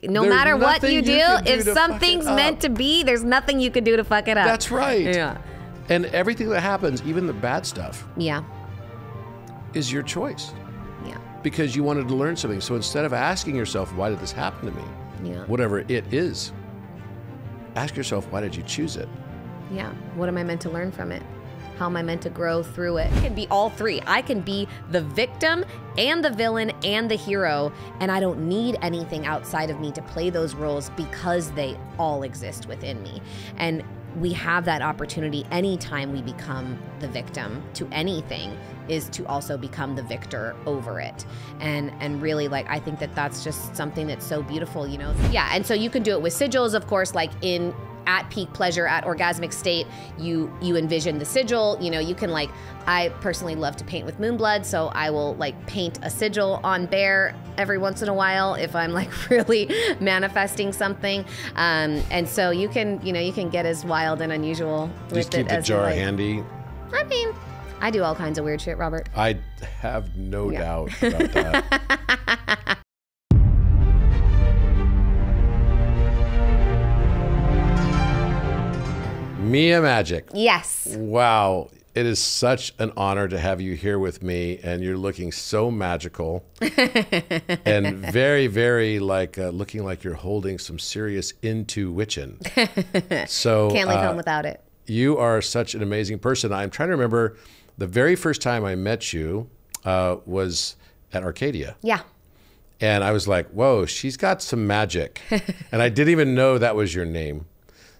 no There's matter what nothing you do, can if to something's fuck it meant up. to be, there's nothing you can do to fuck it up. That's right. Yeah. And everything that happens, even the bad stuff, Yeah. is your choice. Yeah. Because you wanted to learn something. So instead of asking yourself, why did this happen to me? Yeah. Whatever it is, ask yourself, why did you choose it? Yeah. What am I meant to learn from it? How am I meant to grow through it? I can be all three. I can be the victim and the villain and the hero, and I don't need anything outside of me to play those roles because they all exist within me. And we have that opportunity anytime we become the victim to anything, is to also become the victor over it. And really, like, I think that that's just something that's so beautiful, you know? Yeah, and so you can do it with sigils, of course, like at peak pleasure, at orgasmic state, you envision the sigil. You know, you can, like, I personally love to paint with moon blood, so I will like paint a sigil on Bear every once in a while if I'm like really manifesting something. And so you can get as wild and unusual with Just keep it the as you jar like. handy. I mean, I do all kinds of weird shit, Robert. I have no doubt about that. Mia Magik. Yes. Wow. It is such an honor to have you here with me, and you're looking so magical and very, very like looking like you're holding some serious Intuwitchin. So Can't leave home without it. You are such an amazing person. I'm trying to remember the very first time I met you was at Arcadia. Yeah. And I was like, whoa, she's got some magic. And I didn't even know that was your name.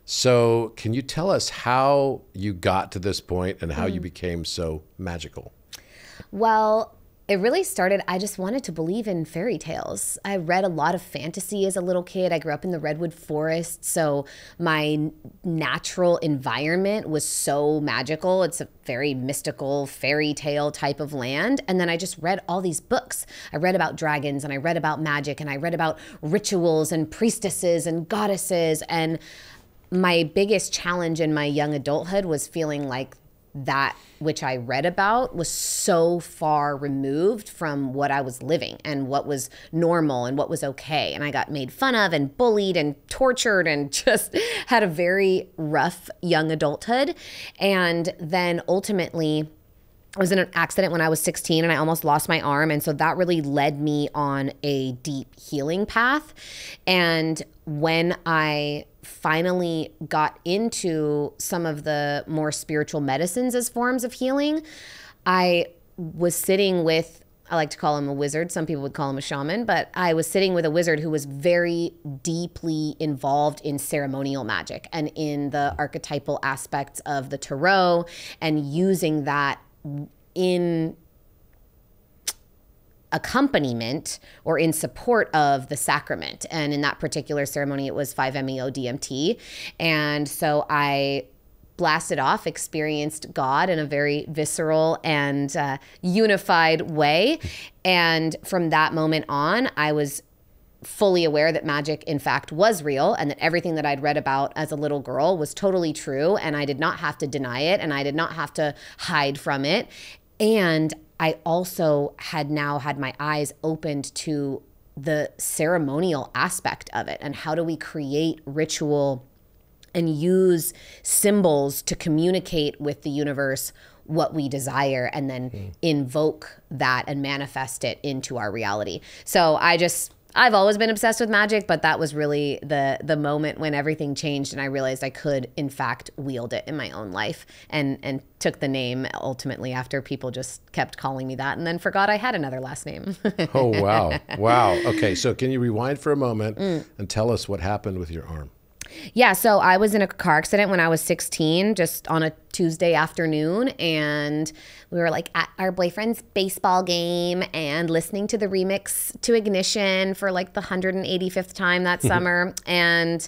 So can you tell us how you got to this point and how you became so magical? Well, it really started, I just wanted to believe in fairy tales. I read a lot of fantasy as a little kid. I grew up in the redwood forest, so my natural environment was so magical. It's a very mystical fairy tale type of land. And then I just read all these books. I read about dragons, and I read about magic, and I read about rituals and priestesses and goddesses. And my biggest challenge in my young adulthood was feeling like that which I read about was so far removed from what I was living and what was normal and what was okay. And I got made fun of and bullied and tortured and just had a very rough young adulthood. And then ultimately, I was in an accident when I was 16 and I almost lost my arm. And so that really led me on a deep healing path. And when I finally got into some of the more spiritual medicines as forms of healing, I was sitting with, I like to call him a wizard. Some people would call him a shaman, but I was sitting with a wizard who was very deeply involved in ceremonial magic and in the archetypal aspects of the tarot and using that in accompaniment or in support of the sacrament. And in that particular ceremony, it was 5-MeO-DMT. And so I blasted off, experienced God in a very visceral and unified way. And from that moment on, I was fully aware that magic, in fact, was real and that everything that I'd read about as a little girl was totally true. And I did not have to deny it, and I did not have to hide from it. And I also had now had my eyes opened to the ceremonial aspect of it and how do we create ritual and use symbols to communicate with the universe what we desire and then invoke that and manifest it into our reality. So I've always been obsessed with magic, but that was really the moment when everything changed and I realized I could, in fact, wield it in my own life and took the name ultimately after people just kept calling me that and then forgot I had another last name. Oh, wow. Wow. Okay, so can you rewind for a moment and tell us what happened with your arm? Yeah, so I was in a car accident when I was 16, just on a Tuesday afternoon, and we were like at our boyfriend's baseball game and listening to the remix to Ignition for like the 185th time that summer. And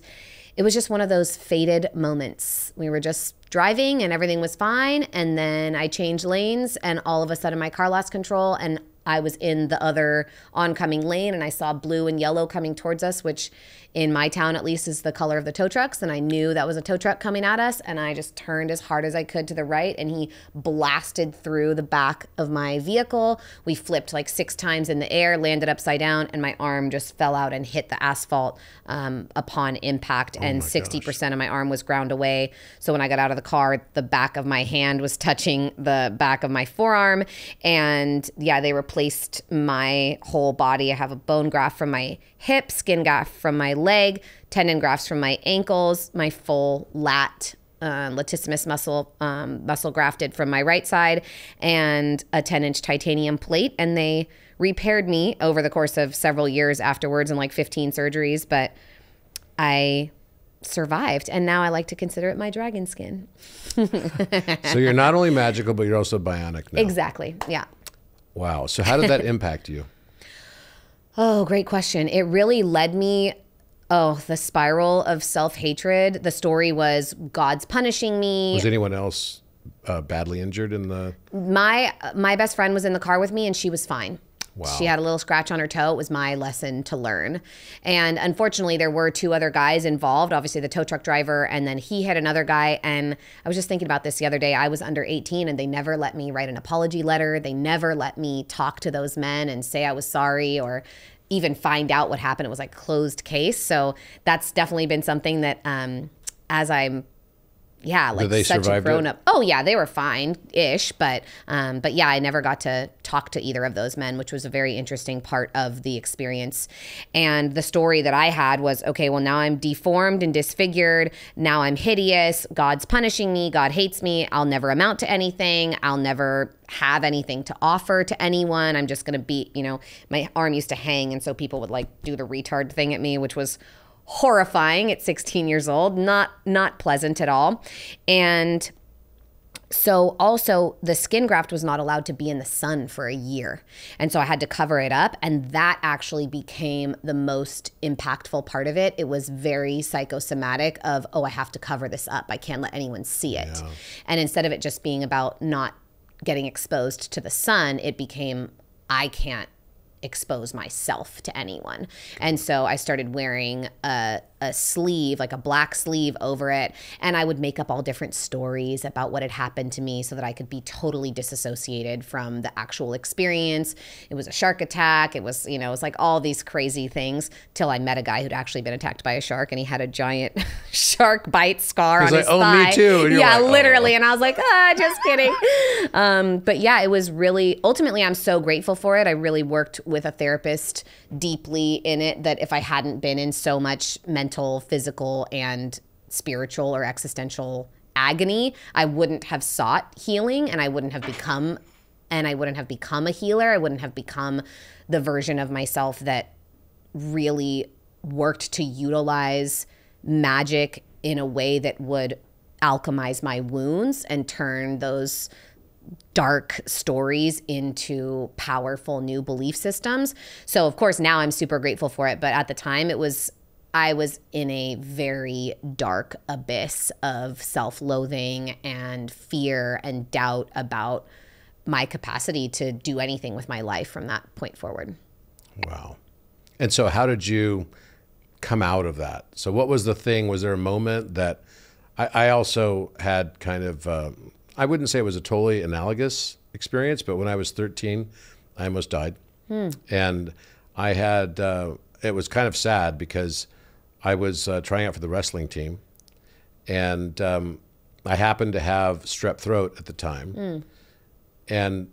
it was just one of those fated moments. We were just driving and everything was fine. And then I changed lanes and all of a sudden my car lost control and I was in the other oncoming lane and I saw blue and yellow coming towards us, which in my town at least is the color of the tow trucks. And I knew that was a tow truck coming at us. And I just turned as hard as I could to the right and he blasted through the back of my vehicle. We flipped like 6 times in the air, landed upside down, and my arm just fell out and hit the asphalt upon impact. And 60% of my arm was ground away. So when I got out of the car, the back of my hand was touching the back of my forearm. And yeah, they replaced my whole body. I have a bone graft from my hip, skin graft from my leg, tendon grafts from my ankles, my full latissimus muscle grafted from my right side, and a 10-inch titanium plate. And they repaired me over the course of several years afterwards and like 15 surgeries, but I survived. And now I like to consider it my dragon skin. So you're not only magical, but you're also bionic now. Exactly. Yeah. Wow. So how did that impact you? Oh, great question. It really led me, the spiral of self-hatred. The story was God's punishing me. Was anyone else badly injured in the... My best friend was in the car with me and she was fine. Wow. She had a little scratch on her toe. It was my lesson to learn. And unfortunately, there were 2 other guys involved, obviously the tow truck driver, and then he had another guy. And I was just thinking about this the other day. I was under 18 and they never let me write an apology letter. They never let me talk to those men and say I was sorry or even find out what happened. It was like closed case. So that's definitely been something that as I'm such a grown up. Oh yeah, they were fine-ish, but yeah, I never got to talk to either of those men, which was a very interesting part of the experience. And the story that I had was, okay, well now I'm deformed and disfigured. Now I'm hideous. God's punishing me. God hates me. I'll never amount to anything. I'll never have anything to offer to anyone. I'm just gonna be, my arm used to hang, and so people would like do the retard thing at me, which was horrifying at 16 years old, not pleasant at all. And so also the skin graft was not allowed to be in the sun for a year. And so I had to cover it up. And that actually became the most impactful part of it. It was very psychosomatic of, I have to cover this up. I can't let anyone see it. Yeah. And instead of it just being about not getting exposed to the sun, it became, I can't expose myself to anyone. And so I started wearing a sleeve, like a black sleeve over it. And I would make up all different stories about what had happened to me so that I could be totally disassociated from the actual experience. It was a shark attack. It was, it was like all these crazy things till I met a guy who'd actually been attacked by a shark and he had a giant shark bite scar on his thigh. Me too. And yeah, like, literally. And I was like, just kidding. But yeah, it was really, ultimately, I'm so grateful for it. I really worked with a therapist deeply in it that if I hadn't been in so much mental, physical, and spiritual or existential agony, I wouldn't have sought healing and I wouldn't have become a healer. I wouldn't have become the version of myself that really worked to utilize magic in a way that would alchemize my wounds and turn those dark stories into powerful new belief systems. So of course now I'm super grateful for it, but at the time I was in a very dark abyss of self-loathing and fear and doubt about my capacity to do anything with my life from that point forward. Wow. And so how did you come out of that? So what was the thing? Was there a moment that I also had kind of, I wouldn't say it was a totally analogous experience, but when I was 13, I almost died. And I had, it was kind of sad because I was trying out for the wrestling team, and I happened to have strep throat at the time. And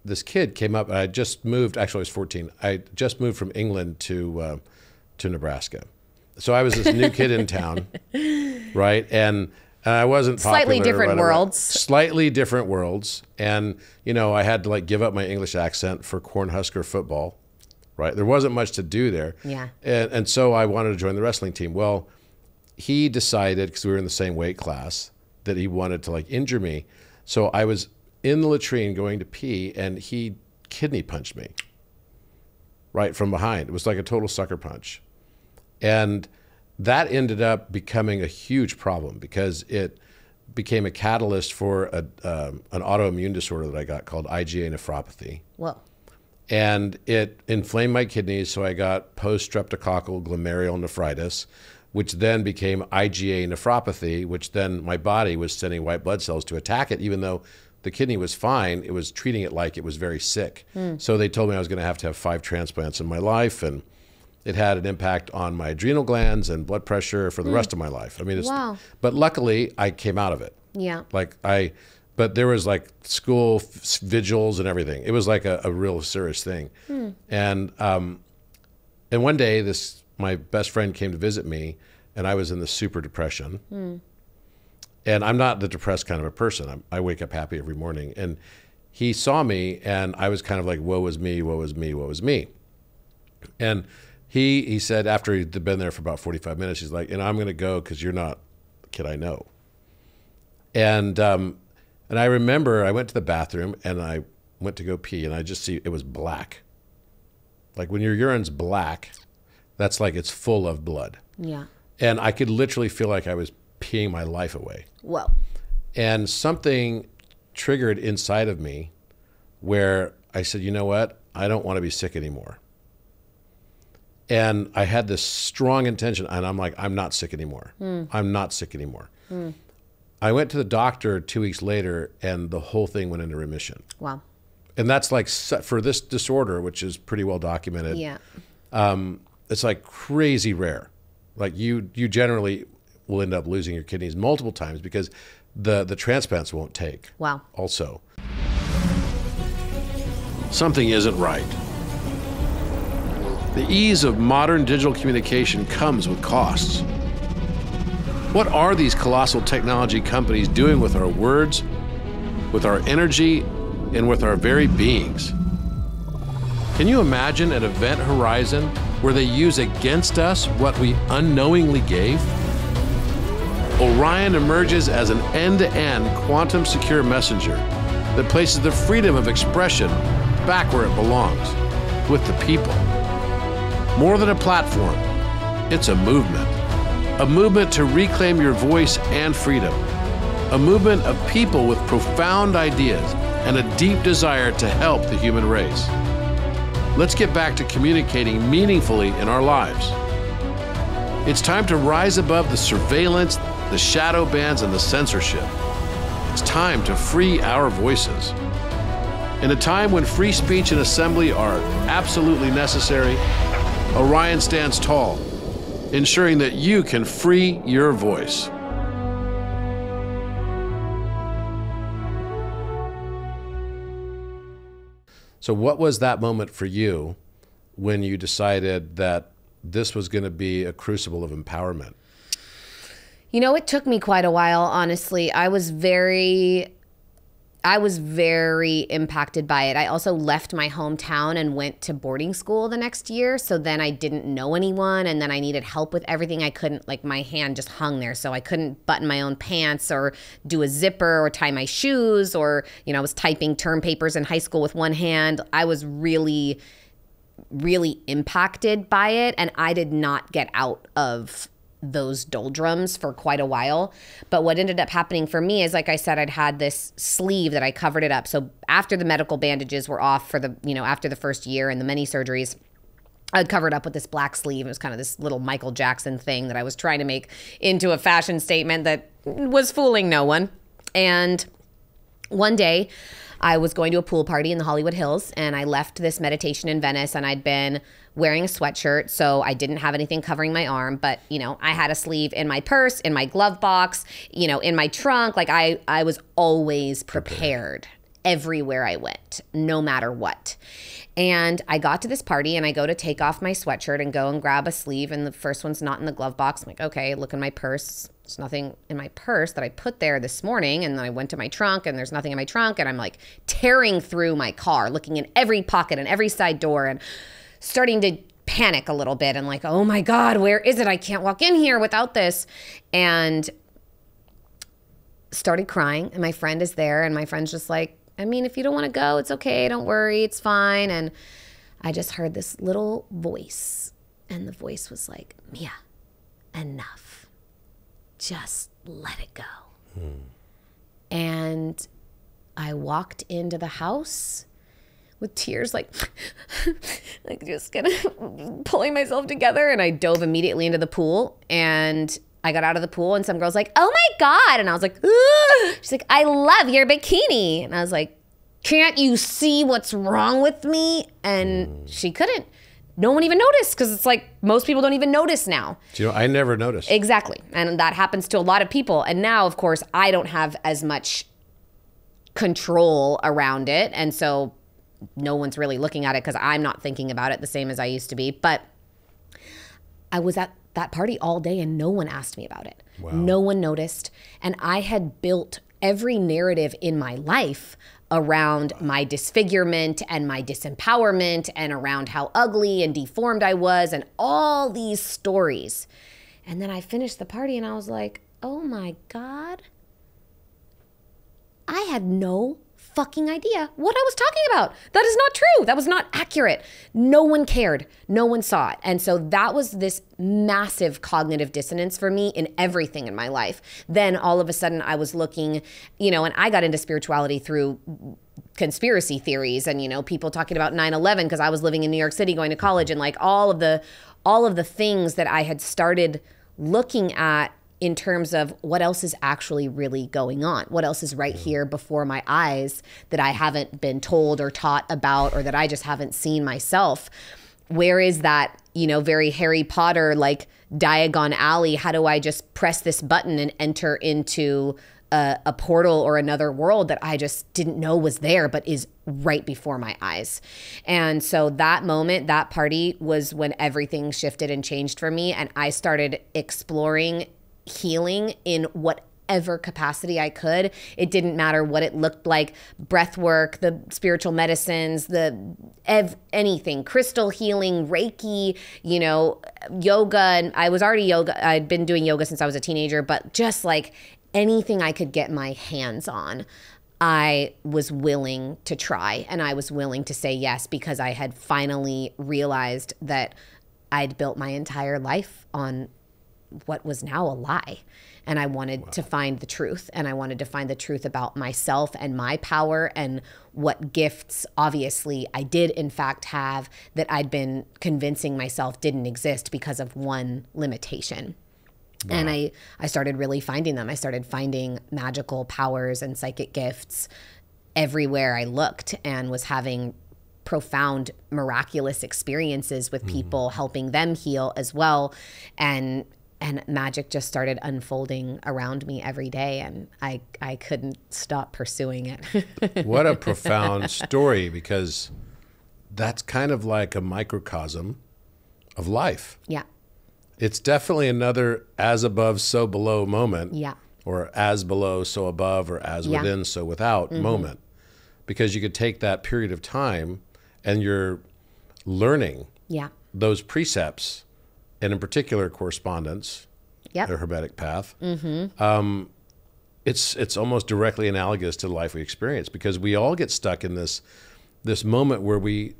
this kid came up, and I just moved, actually I was 14. I just moved from England to Nebraska. So I was this new kid in town, right? And I wasn't popular. Slightly different worlds. Slightly different worlds. And, I had to like give up my English accent for Cornhusker football. Right, there wasn't much to do there. Yeah. And so I wanted to join the wrestling team. Well, he decided, because we were in the same weight class, that he wanted to like injure me. So I was in the latrine going to pee, and he kidney punched me right from behind. It was like a total sucker punch. And that ended up becoming a huge problem because it became a catalyst for an autoimmune disorder that I got called IgA nephropathy. Whoa. And it inflamed my kidneys, so I got post-streptococcal glomerular nephritis, which then became IgA nephropathy, which then my body was sending white blood cells to attack it, even though the kidney was fine. It was treating it like it was very sick. So they told me I was going to have 5 transplants in my life, and it had an impact on my adrenal glands and blood pressure for the rest of my life. I mean, Wow. But luckily I came out of it. Yeah. But there was like school vigils and everything. It was like a real serious thing. And one day my best friend came to visit me, and I was in the super depression. And I'm not the depressed kind of a person. I wake up happy every morning. And he saw me, and I was kind of like, woe is me, woe is me, woe is me. And he said, after he'd been there for about 45 minutes, he's like, and I'm going to go because you're not the kid I know. And I remember I went to the bathroom, and I went to go pee, and I just see it was black. Like when your urine's black, that's like it's full of blood. Yeah. And I could literally feel like I was peeing my life away. Whoa. And something triggered inside of me where I said, you know what? I don't want to be sick anymore. And I had this strong intention, and I'm like, I'm not sick anymore. I'm not sick anymore. I went to the doctor 2 weeks later, and the whole thing went into remission. Wow. And that's like, for this disorder, which is pretty well documented, Yeah. it's like crazy rare. Like you generally will end up losing your kidneys multiple times because the transplants won't take. Wow. Also, something isn't right. The ease of modern digital communication comes with costs. What are these colossal technology companies doing with our words, with our energy, and with our very beings? Can you imagine an event horizon where they use against us what we unknowingly gave? Orion emerges as an end-to-end quantum secure messenger that places the freedom of expression back where it belongs, with the people. More than a platform, it's a movement to reclaim your voice and freedom, a movement of people with profound ideas and a deep desire to help the human race. Let's get back to communicating meaningfully in our lives. It's time to rise above the surveillance, the shadow bans, and the censorship. It's time to free our voices. In a time when free speech and assembly are absolutely necessary, Orion stands tall, ensuring that you can free your voice. So what was that moment for you when you decided that this was going to be a crucible of empowerment? You know, it took me quite a while, honestly. I was very impacted by it. I also left my hometown and went to boarding school the next year. So then I didn't know anyone, and then I needed help with everything. I couldn't, like, my hand just hung there. So I couldn't button my own pants or do a zipper or tie my shoes, or, you know, I was typing term papers in high school with one hand. I was really, really impacted by it. And I did not get out of those doldrums for quite a while. But what ended up happening for me is, like I said, I'd had this sleeve that I covered it up. So after the medical bandages were off for the, you know, after the first year and the many surgeries, I'd covered up with this black sleeve. It was kind of this little Michael Jackson thing that I was trying to make into a fashion statement that was fooling no one. And one day I was going to a pool party in the Hollywood Hills, and I left this meditation in Venice, and I'd been wearing a sweatshirt, so I didn't have anything covering my arm, but, you know, I had a sleeve in my purse, in my glove box, you know, in my trunk. Like I was always prepared everywhere I went, no matter what. And I got to this party, and I go to take off my sweatshirt and go and grab a sleeve, and the first one's not in the glove box. I'm like, okay, look in my purse. There's nothing in my purse that I put there this morning. And then I went to my trunk, and there's nothing in my trunk. And I'm like tearing through my car, looking in every pocket and every side door, and starting to panic a little bit, and like, oh my God, where is it? I can't walk in here without this. And started crying. And my friend is there, and my friend's just like, I mean, if you don't want to go, it's okay. Don't worry. It's fine. And I just heard this little voice, and the voice was like, Mia, enough. Just let it go. And I walked into the house with tears, like just kind of pulling myself together. And I dove immediately into the pool, and I got out of the pool, and some girl's like, "Oh my God." And I was like, "Ugh." She's like, "I love your bikini." And I was like, "Can't you see what's wrong with me?" And she couldn't. No one even noticed, because it's like most people don't even notice now. Do you know, I never noticed. Exactly. And that happens to a lot of people. And now, of course, I don't have as much control around it. And so no one's really looking at it because I'm not thinking about it the same as I used to be. But I was at that party all day and no one asked me about it. Wow. No one noticed. And I had built every narrative in my life around my disfigurement and my disempowerment and around how ugly and deformed I was and all these stories. And then I finished the party and I was like, oh my God, I had no fucking idea what I was talking about. That is not true. That was not accurate. No one cared. No one saw it. And so that was this massive cognitive dissonance for me in everything in my life. Then all of a sudden I was looking, and I got into spirituality through conspiracy theories and, people talking about 9/11 because I was living in New York City going to college, and like all of the things that I had started looking at in terms of what else is actually really going on, what else is right here before my eyes that I haven't been told or taught about, or that I just haven't seen myself. Where is that, very Harry Potter, like Diagon Alley? How do I just press this button and enter into a portal or another world that I just didn't know was there, but is right before my eyes? And so that moment, that party was when everything shifted and changed for me. And I started exploring healing in whatever capacity I could. It didn't matter what it looked like: breath work, the spiritual medicines, anything, crystal healing, Reiki, yoga. And I was already I'd been doing yoga since I was a teenager, but just like anything I could get my hands on, I was willing to try, and I was willing to say yes, because I had finally realized that I'd built my entire life on what was now a lie. And I wanted to find the truth, and I wanted to find the truth about myself and my power and what gifts obviously I did in fact have that I'd been convincing myself didn't exist because of one limitation. Wow. And I started really finding them. I started finding magical powers and psychic gifts everywhere I looked, and was having profound, miraculous experiences with people, helping them heal as well. And magic just started unfolding around me every day, and I couldn't stop pursuing it. What a profound story, because that's kind of like a microcosm of life. Yeah. It's definitely another as above, so below moment. Yeah. Or as below, so above, or as within, so without moment. Because you could take that period of time and you're learning those precepts, and in particular correspondence, the Hermetic path. It's almost directly analogous to the life we experience, because we all get stuck in this moment where we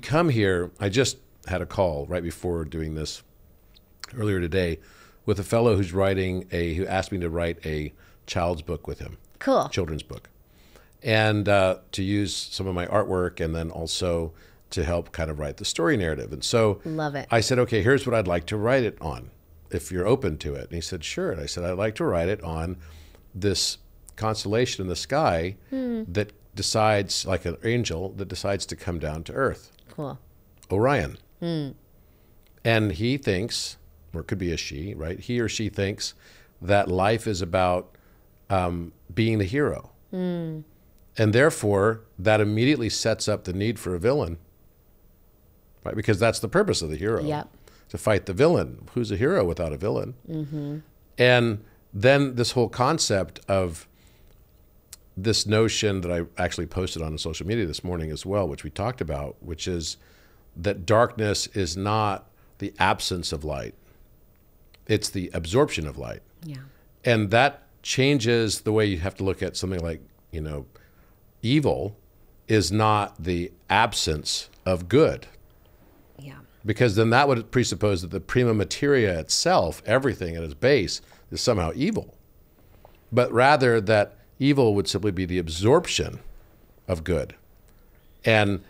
come here. I just had a call right before doing this earlier today with a fellow who asked me to write a child's book with him. Cool. Children's book. And to use some of my artwork, and then also to help kind of write the story narrative. And so love it. I said, okay, here's what I'd like to write it on, if you're open to it. And he said, sure. And I said, I'd like to write it on this constellation in the sky that decides, like an angel, that decides to come down to Earth. Cool. Orion. And he thinks, or it could be a she, right? He or she thinks that life is about being the hero. And therefore, that immediately sets up the need for a villain, right? Because that's the purpose of the hero, to fight the villain. Who's a hero without a villain? And then this whole concept of this notion that I actually posted on social media this morning as well, which we talked about, which is that darkness is not the absence of light. It's the absorption of light. Yeah. And that changes the way you have to look at something like, evil is not the absence of good. Yeah. Because then that would presuppose that the prima materia itself, everything at its base, is somehow evil. But rather that evil would simply be the absorption of good. And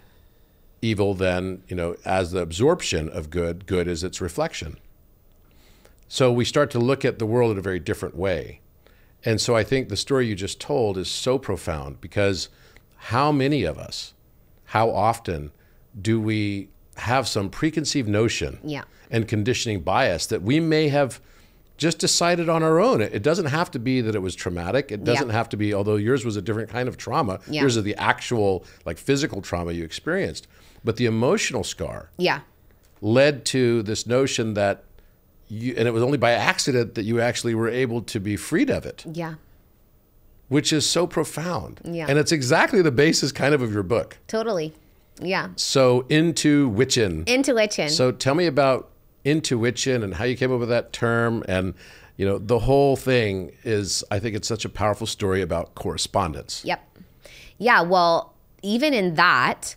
evil then, as the absorption of good, good is its reflection. So we start to look at the world in a very different way. And so I think the story you just told is so profound, because how many of us, how often do we have some preconceived notion and conditioning bias that we may have just decided on our own? It doesn't have to be that it was traumatic. It doesn't have to be, although yours was a different kind of trauma. Yours is the actual physical trauma you experienced. But the emotional scar led to this notion that and it was only by accident that you actually were able to be freed of it. Yeah. Which is so profound. Yeah. And it's exactly the basis kind of your book. Totally. Yeah. So Intuwitchin. Intuwitchin. So tell me about Intuwitchin and how you came up with that term. And, the whole thing is, I think it's such a powerful story about correspondence. Yep. Yeah. Well, even in that,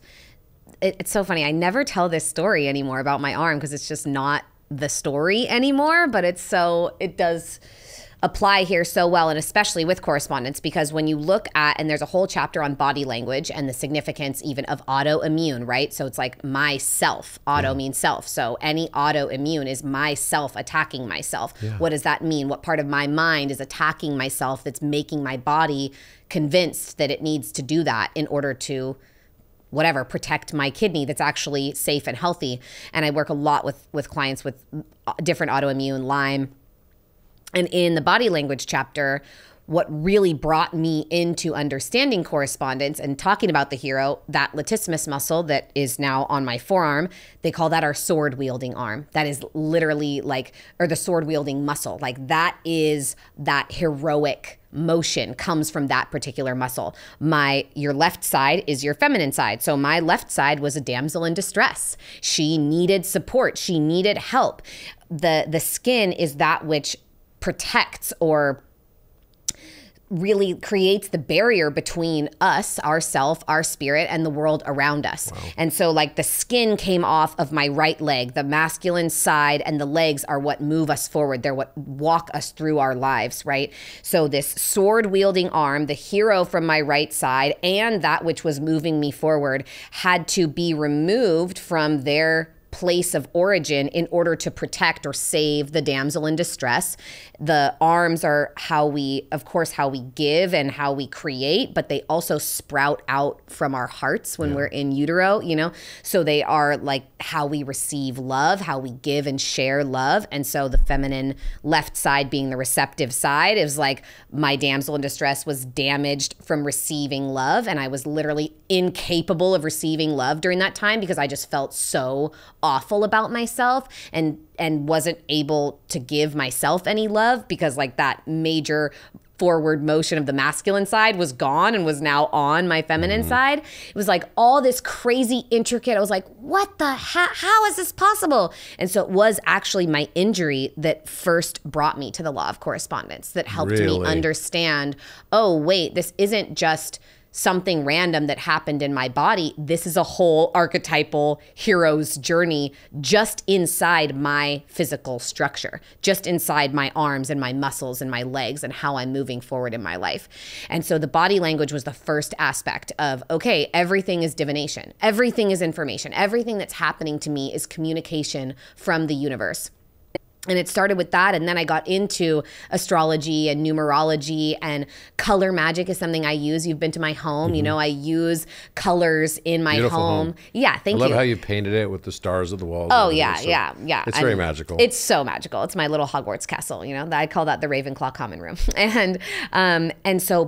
it's so funny. I never tell this story anymore about my arm because it's just not the story anymore, but it does apply here so well, and especially with correspondence, because when you look at, and there's a whole chapter on body language and the significance even of autoimmune, right? So it's like myself, auto means self. So any autoimmune is myself attacking myself. Yeah. What does that mean? What part of my mind is attacking myself that's making my body convinced that it needs to do that in order to protect my kidney that's actually safe and healthy? And I work a lot with clients with different autoimmune, Lyme. And in the body language chapter, what really brought me into understanding correspondence and talking about the hero, that latissimus muscle that is now on my forearm, they call that our sword wielding arm. That is literally or the sword wielding muscle. That is that heroic motion comes from that particular muscle. Your left side is your feminine side. So my left side was a damsel in distress. She needed support. She needed help. The skin is that which protects or really creates the barrier between us, ourself, our spirit, and the world around us. Wow. And so the skin came off of my right leg. The masculine side and the legs are what move us forward. They're what walk us through our lives, right? So this sword-wielding arm, the hero from my right side, and that which was moving me forward had to be removed from their place of origin in order to protect or save the damsel in distress. The arms are how we give and how we create, but they also sprout out from our hearts when we're in utero, So they are how we receive love, how we give and share love. And so the feminine left side being the receptive side is my damsel in distress was damaged from receiving love. And I was literally incapable of receiving love during that time because I just felt so awful about myself and wasn't able to give myself any love because that major forward motion of the masculine side was gone and was now on my feminine side. It was all this crazy intricate. I was what the heck? How is this possible? And so it was actually my injury that first brought me to the law of correspondence, that helped me understand, oh, wait, this isn't just something random that happened in my body. This is a whole archetypal hero's journey just inside my physical structure, just inside my arms and my muscles and my legs and how I'm moving forward in my life. And so the body language was the first aspect of, okay, everything is divination. Everything is information. Everything that's happening to me is communication from the universe. And it started with that, and then I got into astrology and numerology, and color magic is something I use. You've been to my home, I use colors in my home. Yeah, thank you. I love how you painted it with the stars of the walls. Oh, yeah. It's very magical. It's so magical. It's my little Hogwarts castle, I call that the Ravenclaw common room.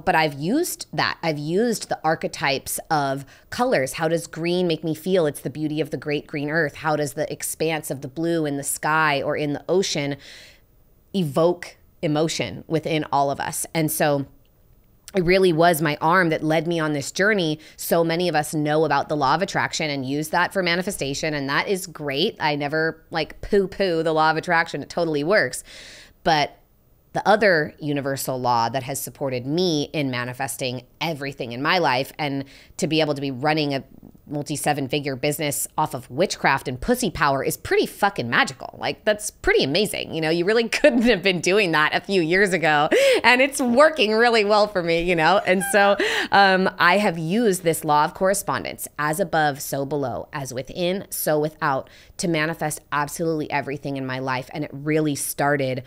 But I've used that. I've used the archetypes of colors. How does green make me feel? It's the beauty of the great green earth. How does the expanse of the blue in the sky or in the ocean evoke emotion within all of us? And so it really was my arm that led me on this journey. So many of us know about the law of attraction and use that for manifestation, and that is great. I never poo-poo the law of attraction. It totally works. But the other universal law that has supported me in manifesting everything in my life, and to be able to be running a multi-7-figure business off of witchcraft and pussy power is pretty fucking magical. Like, that's pretty amazing. You know, you really couldn't have been doing that a few years ago, and it's working really well for me, you know? And so I have used this law of correspondence, as above, so below, as within, so without, to manifest absolutely everything in my life. And it really started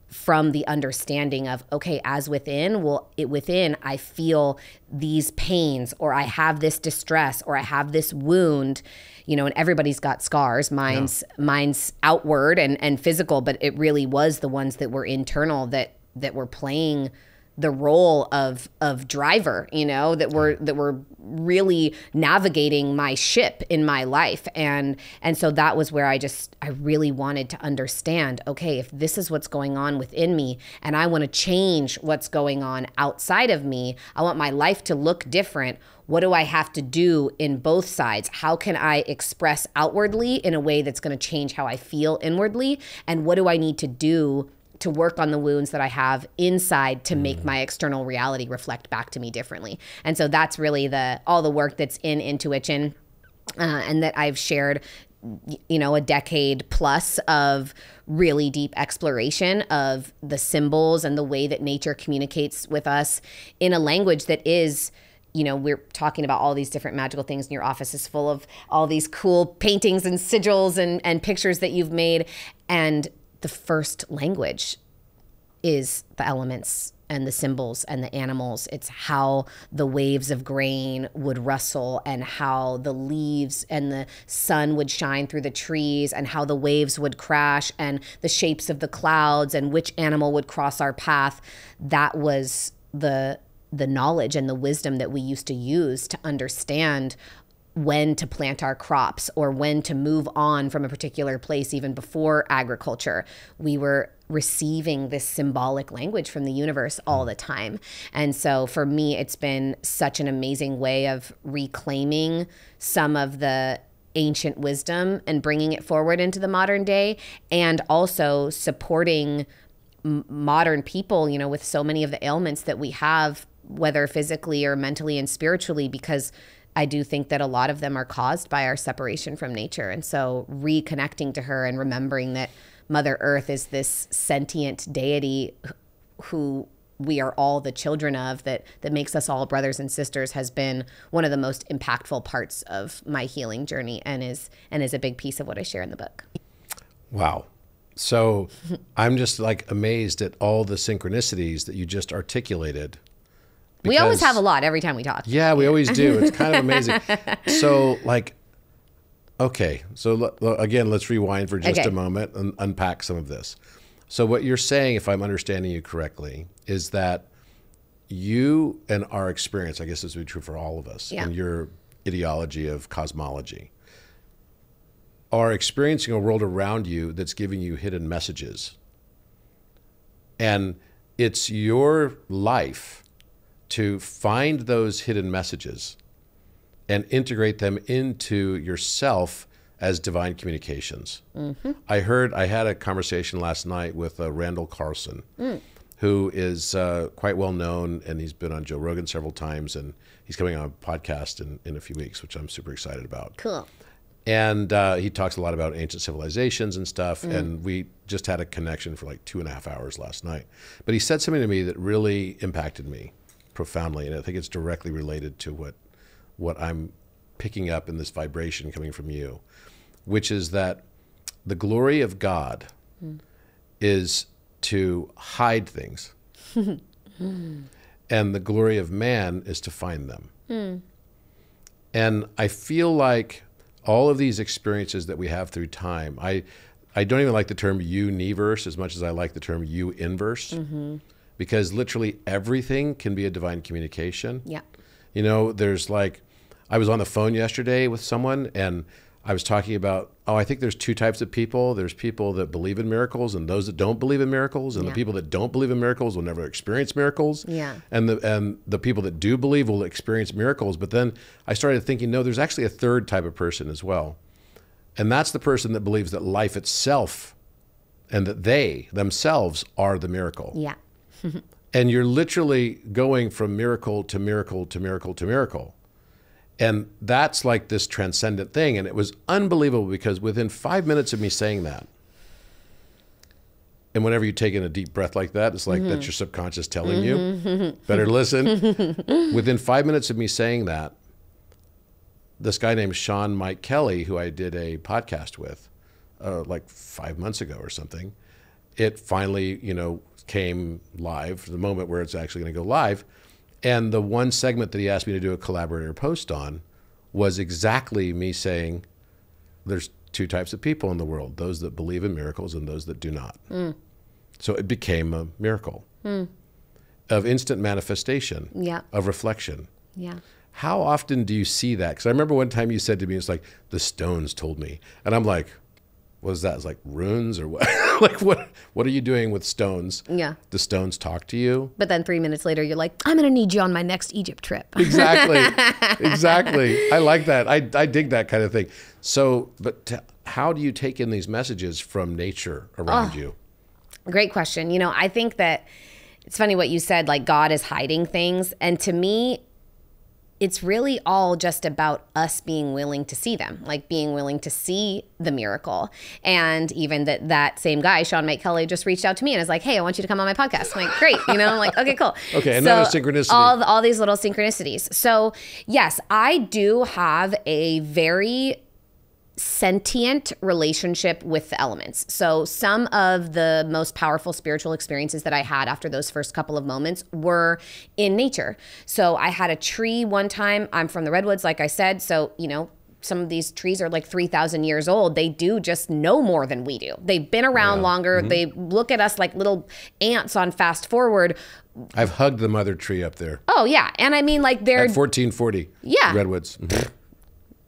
from the understanding of, okay, as within, within, I feel these pains, or I have this distress, or I have this wound, you know, and everybody's got scars. Mine's outward and physical, but it really was the ones that were internal that were playing the role of driver, you know, that were really navigating my ship in my life. And so that was where I really wanted to understand, okay, if this is what's going on within me and I want to change what's going on outside of me, I want my life to look different. What do I have to do in both sides? How can I express outwardly in a way that's going to change how I feel inwardly? And what do I need to do to work on the wounds that I have inside to make my external reality reflect back to me differently? And so that's really all the work that's in Intuwitchin, and that I've shared, you know, a decade plus of really deep exploration of the symbols and the way that nature communicates with us in a language that is, you know, we're talking about all these different magical things, and your office is full of all these cool paintings and sigils and pictures that you've made. And the first language is the elements and the symbols and the animals. It's how the waves of grain would rustle, and how the leaves and the sun would shine through the trees, and how the waves would crash, and the shapes of the clouds, and which animal would cross our path. That was the knowledge and the wisdom that we used to use to understand when to plant our crops, or when to move on from a particular place. Even before agriculture, we were receiving this symbolic language from the universe all the time. And so for me, it's been such an amazing way of reclaiming some of the ancient wisdom and bringing it forward into the modern day, and also supporting modern people, you know, with so many of the ailments that we have, whether physically or mentally and spiritually, because I do think that a lot of them are caused by our separation from nature. And so reconnecting to her and remembering that Mother Earth is this sentient deity who we are all the children of, that makes us all brothers and sisters, has been one of the most impactful parts of my healing journey, and is a big piece of what I share in the book. Wow. So I'm just like amazed at all the synchronicities that you just articulated. We always have a lot every time we talk. Yeah, we always do. It's kind of amazing. So like, okay. So again, let's rewind for just a moment and unpack some of this. So what you're saying, if I'm understanding you correctly, is that you and our experience, I guess this would be true for all of us, and your ideology of cosmology, are experiencing a world around you that's giving you hidden messages. And it's your life to find those hidden messages and integrate them into yourself as divine communications. Mm-hmm. I had a conversation last night with Randall Carlson, who is quite well known, and he's been on Joe Rogan several times, and he's coming on a podcast in a few weeks, which I'm super excited about. Cool. And he talks a lot about ancient civilizations and stuff, and we just had a connection for like 2.5 hours last night. But he said something to me that really impacted me profoundly, and I think it's directly related to what I'm picking up in this vibration coming from you, which is that the glory of God is to hide things, and the glory of man is to find them. And I feel like all of these experiences that we have through time, I don't even like the term universe as much as I like the term U-inverse. Because literally everything can be a divine communication. Yeah. You know, there's like, I was on the phone yesterday with someone, and I was talking about, I think there's two types of people. There's people that believe in miracles, and those that don't believe in miracles. And the people that don't believe in miracles will never experience miracles. Yeah. And the people that do believe will experience miracles. But then I started thinking, no, there's actually a third type of person as well. And that's the person that believes that life itself and that they themselves are the miracle. Yeah. And you're literally going from miracle to miracle to miracle to miracle. And that's like this transcendent thing. And it was unbelievable because within 5 minutes of me saying that, and whenever you take in a deep breath like that, it's like that's your subconscious telling you, better listen. Within 5 minutes of me saying that, this guy named Sean Mike Kelly, who I did a podcast with like 5 months ago or something, it finally, came live, the moment where it's actually going to go live. And the one segment that he asked me to do a collaborator post on was exactly me saying, there's two types of people in the world, those that believe in miracles and those that do not. So it became a miracle of instant manifestation, of reflection. Yeah. How often do you see that? Because I remember one time you said to me, it's like, the stones told me. And I'm like, what is that? It's like runes or what? Like, what are you doing with stones? Yeah. The stones talk to you? But then 3 minutes later, you're like, I'm going to need you on my next Egypt trip. Exactly. Exactly. I like that. I dig that kind of thing. So, but how do you take in these messages from nature around you? Great question. I think that it's funny what you said, like God is hiding things. And to me, it's really all just about us being willing to see them, like being willing to see the miracle. And even that same guy, Sean Mike Kelly, just reached out to me and is like, hey, I want you to come on my podcast. I'm like, great. I'm like, okay, cool. Okay, another synchronicity. All these little synchronicities. So yes, I do have a very sentient relationship with the elements. So some of the most powerful spiritual experiences that I had after those first couple of moments were in nature. So I had a tree one time. I'm from the redwoods, like I said. So, some of these trees are like 3,000 years old. They do just know more than we do. They've been around longer. They look at us like little ants on fast forward. I've hugged the mother tree up there. Oh, yeah. And I mean, like they're... At 1440. Yeah. Redwoods.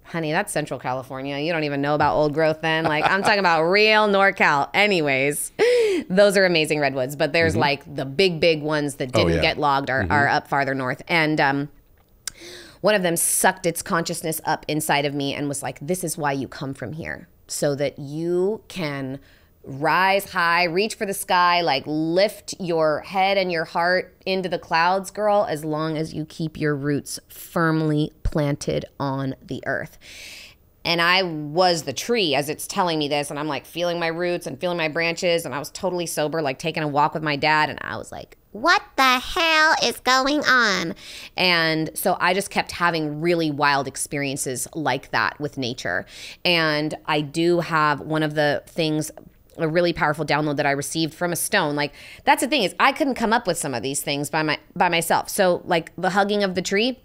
Honey, that's Central California. You don't even know about old growth then. Like, I'm talking about real NorCal. Anyways, those are amazing redwoods. But there's like the big ones that didn't get logged are up farther north. And one of them sucked its consciousness up inside of me and was like, this is why you come from here. So that you can rise high, reach for the sky, like lift your head and your heart into the clouds, girl, as long as you keep your roots firmly planted on the earth. And I was the tree as it's telling me this, and I'm like feeling my roots and feeling my branches, and I was totally sober, like taking a walk with my dad, and I was like, what the hell is going on? And so I just kept having really wild experiences like that with nature. And I do have one of the things, a really powerful download that I received from a stone. Like, that's the thing, is I couldn't come up with some of these things by myself. So like the hugging of the tree,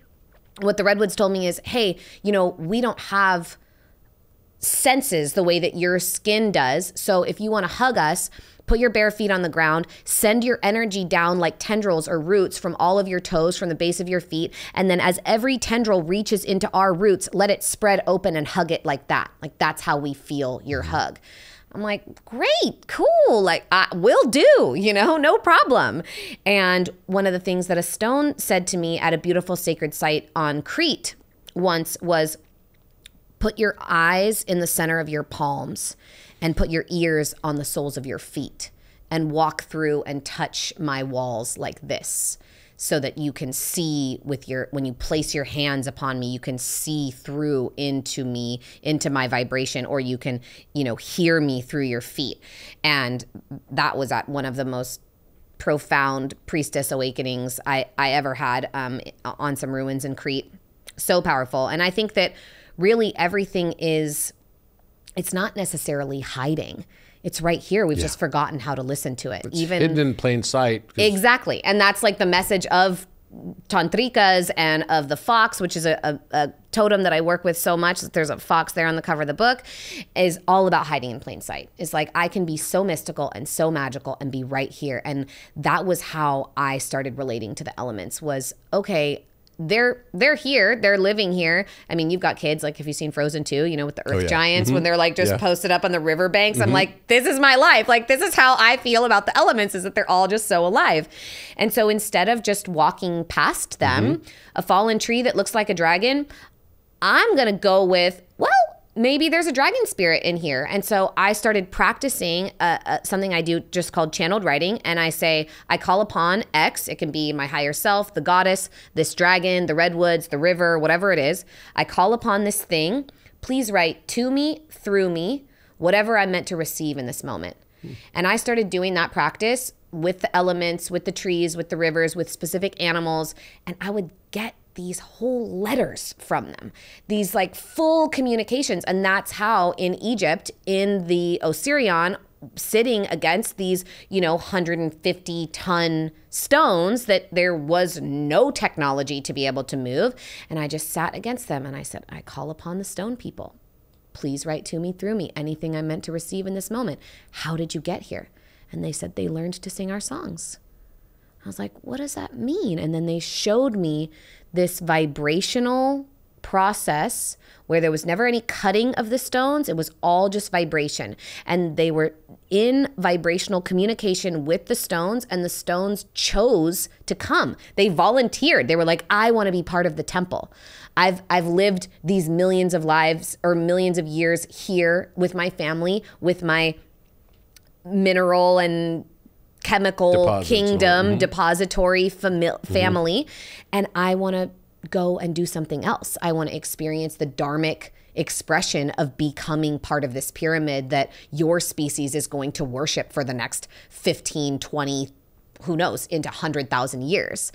what the redwoods told me is, hey, we don't have senses the way that your skin does. So if you want to hug us, put your bare feet on the ground, send your energy down like tendrils or roots from all of your toes, from the base of your feet. And then as every tendril reaches into our roots, let it spread open and hug it like that. Like, that's how we feel your hug. I'm like, great, cool, like, will do, no problem. And one of the things that a stone said to me at a beautiful sacred site on Crete once was, put your eyes in the center of your palms and put your ears on the soles of your feet and walk through and touch my walls like this, so that you can see when you place your hands upon me, you can see through into me, into my vibration, or you can, hear me through your feet. And that was at one of the most profound priestess awakenings I ever had on some ruins in Crete. So powerful. And I think that really everything it's not necessarily hiding. It's right here. We've just forgotten how to listen to it. It's hidden in plain sight. Exactly. And that's like the message of tantrikas and of the fox, which is a totem that I work with so much. There's a fox there on the cover of the book, is all about hiding in plain sight. It's like, I can be so mystical and so magical and be right here. And that was how I started relating to the elements, was, okay, they're here, they're living here. I mean, you've got kids, like, if you've seen Frozen 2, with the earth giants, when they're like just posted up on the riverbanks. I'm like, this is my life. Like, this is how I feel about the elements, is that they're all just so alive. And so instead of just walking past them, a fallen tree that looks like a dragon, I'm going to go with, well, maybe there's a dragon spirit in here. And so I started practicing something I do just called channeled writing. And I call upon X. It can be my higher self, the goddess, this dragon, the redwoods, the river, whatever it is. I call upon this thing. Please write to me, through me, whatever I'm meant to receive in this moment. And I started doing that practice with the elements, with the trees, with the rivers, with specific animals. And I would get these whole letters from them, these like full communications. And that's how in Egypt, in the Osirion, sitting against these, 150-ton stones that there was no technology to be able to move. And I just sat against them and I said, I call upon the stone people. Please write to me, through me, anything I'm meant to receive in this moment. How did you get here? And they said they learned to sing our songs. I was like, what does that mean? And then they showed me this vibrational process where there was never any cutting of the stones. It was all just vibration. And they were in vibrational communication with the stones, and the stones chose to come. They volunteered. They were like, I want to be part of the temple. I've lived these millions of lives or millions of years here with my family, with my mineral and chemical kingdom, depository family. And I want to go and do something else. I want to experience the dharmic expression of becoming part of this pyramid that your species is going to worship for the next 15, 20, who knows, into 100,000 years.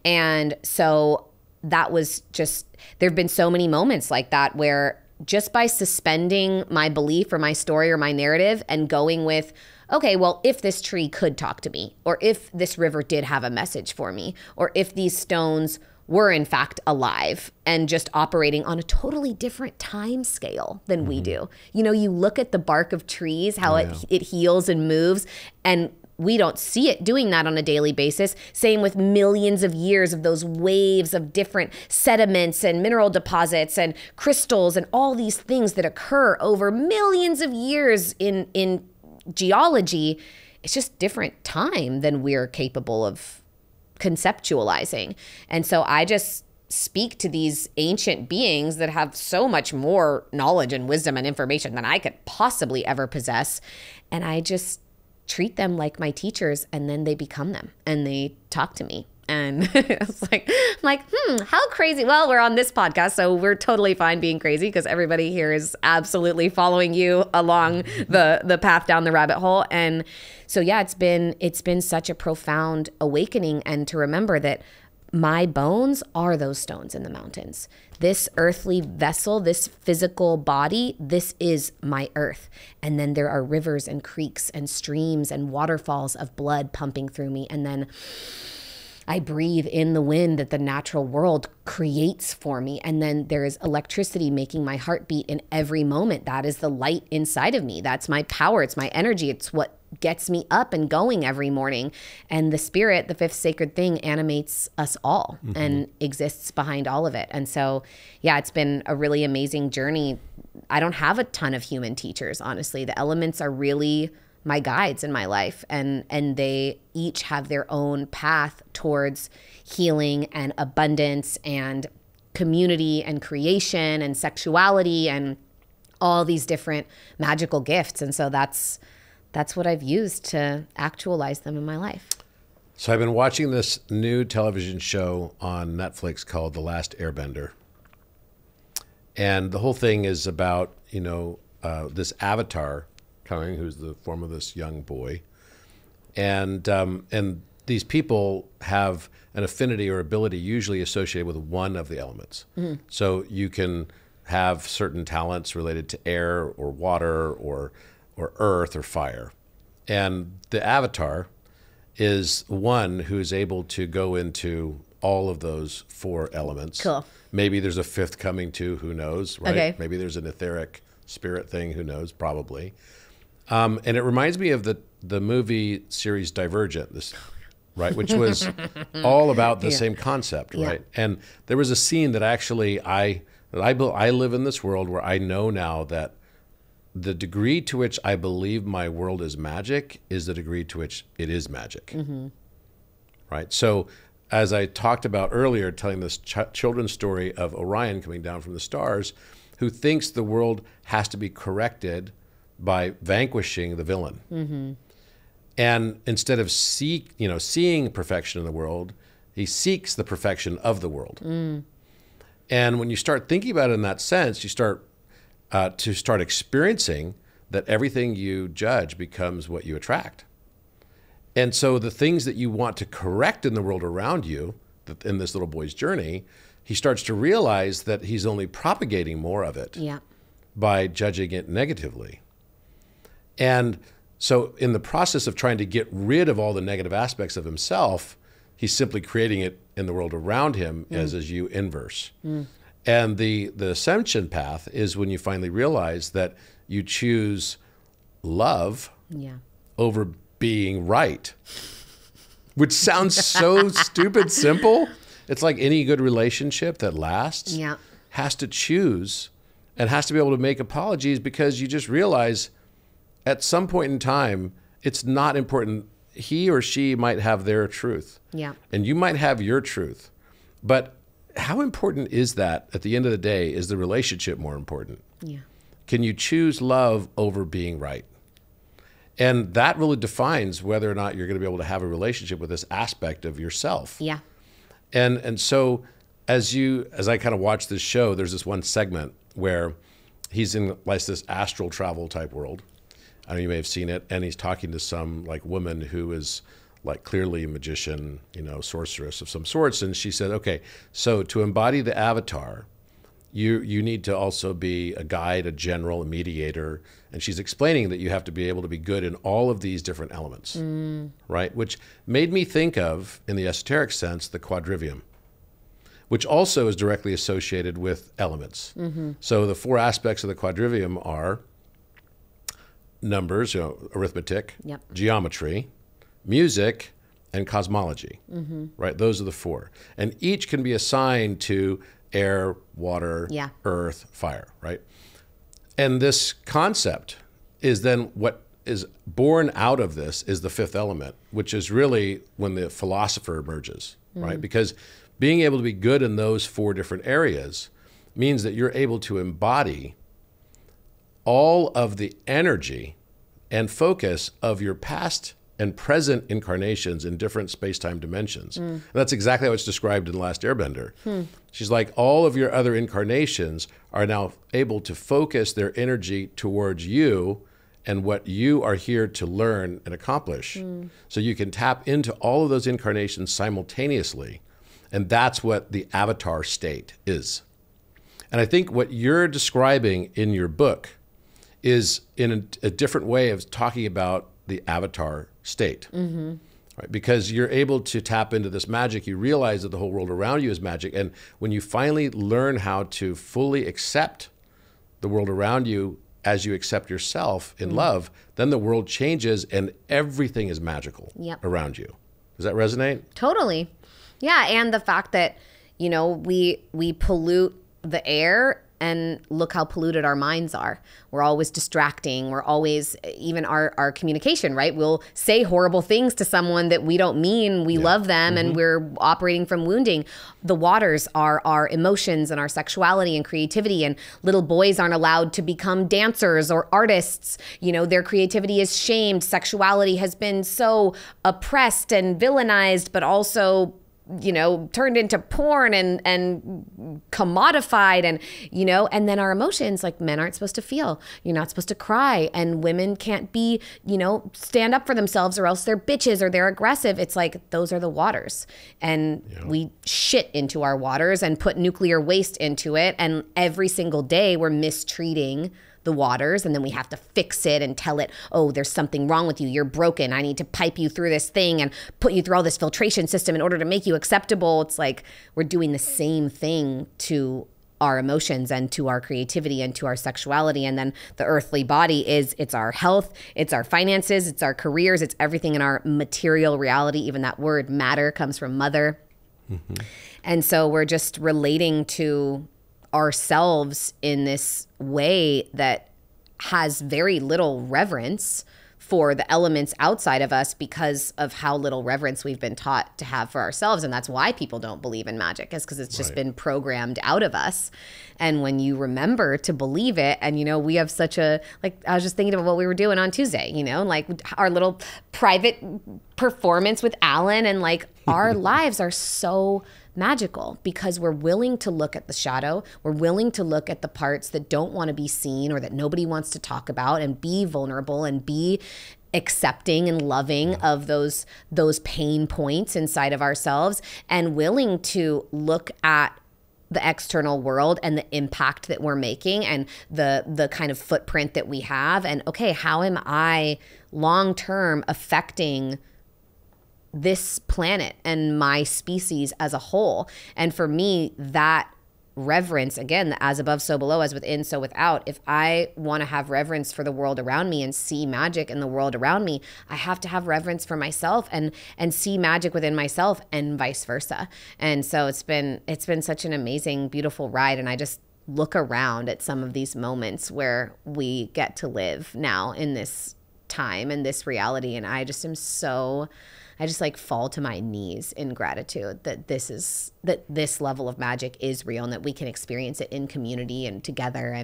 And so that was just, there've been so many moments like that where just by suspending my belief or my story or my narrative and going with, okay, well, if this tree could talk to me, or if this river did have a message for me, or if these stones were in fact alive and just operating on a totally different time scale than we do. You look at the bark of trees, how it heals and moves, and we don't see it doing that on a daily basis. Same with millions of years of those waves of different sediments and mineral deposits and crystals and all these things that occur over millions of years in geology. It's just different time than we're capable of conceptualizing. And so I just speak to these ancient beings that have so much more knowledge and wisdom and information than I could possibly ever possess. And I just treat them like my teachers, and then they become them and they talk to me. And it's like, I'm like, how crazy. Well, we're on this podcast, so we're totally fine being crazy because everybody here is absolutely following you along the path down the rabbit hole. And so, yeah, it's been such a profound awakening, and to remember that my bones are those stones in the mountains. This earthly vessel, this physical body, this is my earth. And then there are rivers and creeks and streams and waterfalls of blood pumping through me. And then I breathe in the wind that the natural world creates for me. And then there is electricity making my heart beat in every moment. That is the light inside of me. That's my power. It's my energy. It's what gets me up and going every morning. And the spirit, the fifth sacred thing, animates us all and exists behind all of it. And so, yeah, it's been a really amazing journey. I don't have a ton of human teachers, honestly. The elements are really my guides in my life, and they each have their own path towards healing and abundance and community and creation and sexuality and all these different magical gifts. And so that's what I've used to actualize them in my life. So I've been watching this new television show on Netflix called The Last Airbender. And the whole thing is about, this avatar coming, who's the form of this young boy. And these people have an affinity or ability usually associated with one of the elements. So you can have certain talents related to air or water or earth or fire. And the avatar is one who's able to go into all of those four elements. Cool. Maybe there's a fifth coming too, who knows, right? Okay. Maybe there's an etheric spirit thing, who knows, probably. And it reminds me of the movie series Divergent, right, which was all about the same concept, right? And there was a scene that actually I live in this world where I know now that the degree to which I believe my world is magic is the degree to which it is magic, right? So as I talked about earlier, telling this children's story of Orion coming down from the stars, who thinks the world has to be corrected by vanquishing the villain. Mm-hmm. And instead of seeing perfection in the world, he seeks the perfection of the world. Mm. And when you start thinking about it in that sense, you start experiencing that everything you judge becomes what you attract. And so the things that you want to correct in the world around you, in this little boy's journey, he starts to realize that he's only propagating more of it by judging it negatively. And so in the process of trying to get rid of all the negative aspects of himself, he's simply creating it in the world around him as you inverse. Mm. And the ascension path is when you finally realize that you choose love over being right, which sounds so stupid simple. It's like any good relationship that lasts has to choose and has to be able to make apologies, because you just realize at some point in time, it's not important. He or she might have their truth, and you might have your truth. But how important is that at the end of the day? Is the relationship more important? Yeah. Can you choose love over being right? And that really defines whether or not you're going to be able to have a relationship with this aspect of yourself. Yeah. And so as I kind of watch this show, there's this one segment where he's in like this astral travel type world. I know you may have seen it, and he's talking to some like woman who is like clearly a magician, sorceress of some sorts. And she said, okay, so to embody the avatar, you need to also be a guide, a general, a mediator. And she's explaining that you have to be able to be good in all of these different elements, right? Which made me think of, in the esoteric sense, the quadrivium, which also is directly associated with elements. Mm-hmm. So the 4 aspects of the quadrivium are numbers, arithmetic, geometry, music, and cosmology, right? Those are the 4. And each can be assigned to air, water, earth, fire, right? And this concept is then what is born out of this is the 5th element, which is really when the philosopher emerges, right? Because being able to be good in those 4 different areas means that you're able to embody all of the energy and focus of your past and present incarnations in different space-time dimensions. And that's exactly how it's described in The Last Airbender. She's like, all of your other incarnations are now able to focus their energy towards you and what you are here to learn and accomplish. So you can tap into all of those incarnations simultaneously. And that's what the avatar state is. And I think what you're describing in your book is in a different way of talking about the avatar state, right? Because you're able to tap into this magic. You realize that the whole world around you is magic. And when you finally learn how to fully accept the world around you as you accept yourself in love, then the world changes and everything is magical around you. Does that resonate? Totally. Yeah. And the fact that, we pollute the air, and look how polluted our minds are. We're always distracting. We're always, even our communication, right? We'll say horrible things to someone that we don't mean. We love them, and we're operating from wounding. The waters are our emotions and our sexuality and creativity, and little boys aren't allowed to become dancers or artists. Their creativity is shamed. Sexuality has been so oppressed and villainized, but also turned into porn and commodified, and then our emotions, like men aren't supposed to feel. You're not supposed to cry, and women can't be, stand up for themselves, or else they're bitches or they're aggressive. It's like, those are the waters, and we shit into our waters and put nuclear waste into it. And every single day we're mistreating the waters, and then we have to fix it and tell it, oh, there's something wrong with you. You're broken. I need to pipe you through this thing and put you through all this filtration system in order to make you acceptable. It's like we're doing the same thing to our emotions and to our creativity and to our sexuality. And then the earthly body it's our health, it's our finances, it's our careers, it's everything in our material reality. Even that word matter comes from mother. And so we're just relating to ourselves in this way that has very little reverence for the elements outside of us because of how little reverence we've been taught to have for ourselves. And that's why people don't believe in magic, is because it's just been programmed out of us. And when you remember to believe it, and, you know, we have such a, like, I was just thinking about what we were doing on Tuesday, you know, like our little private performance with Alan, and like our lives are so magical because we're willing to look at the shadow. We're willing to look at the parts that don't want to be seen or that nobody wants to talk about, and be vulnerable and be accepting and loving of those pain points inside of ourselves, and willing to look at the external world and the impact that we're making and the kind of footprint that we have. And okay, how am I long-term affecting this planet and my species as a whole? And for me, that reverence, again, the as above, so below, as within, so without. If I want to have reverence for the world around me and see magic in the world around me, I have to have reverence for myself and see magic within myself, and vice versa. And so it's been such an amazing, beautiful ride. And I just look around at some of these moments where we get to live now in this time and this reality. And I just like fall to my knees in gratitude that this level of magic is real, and that we can experience it in community and together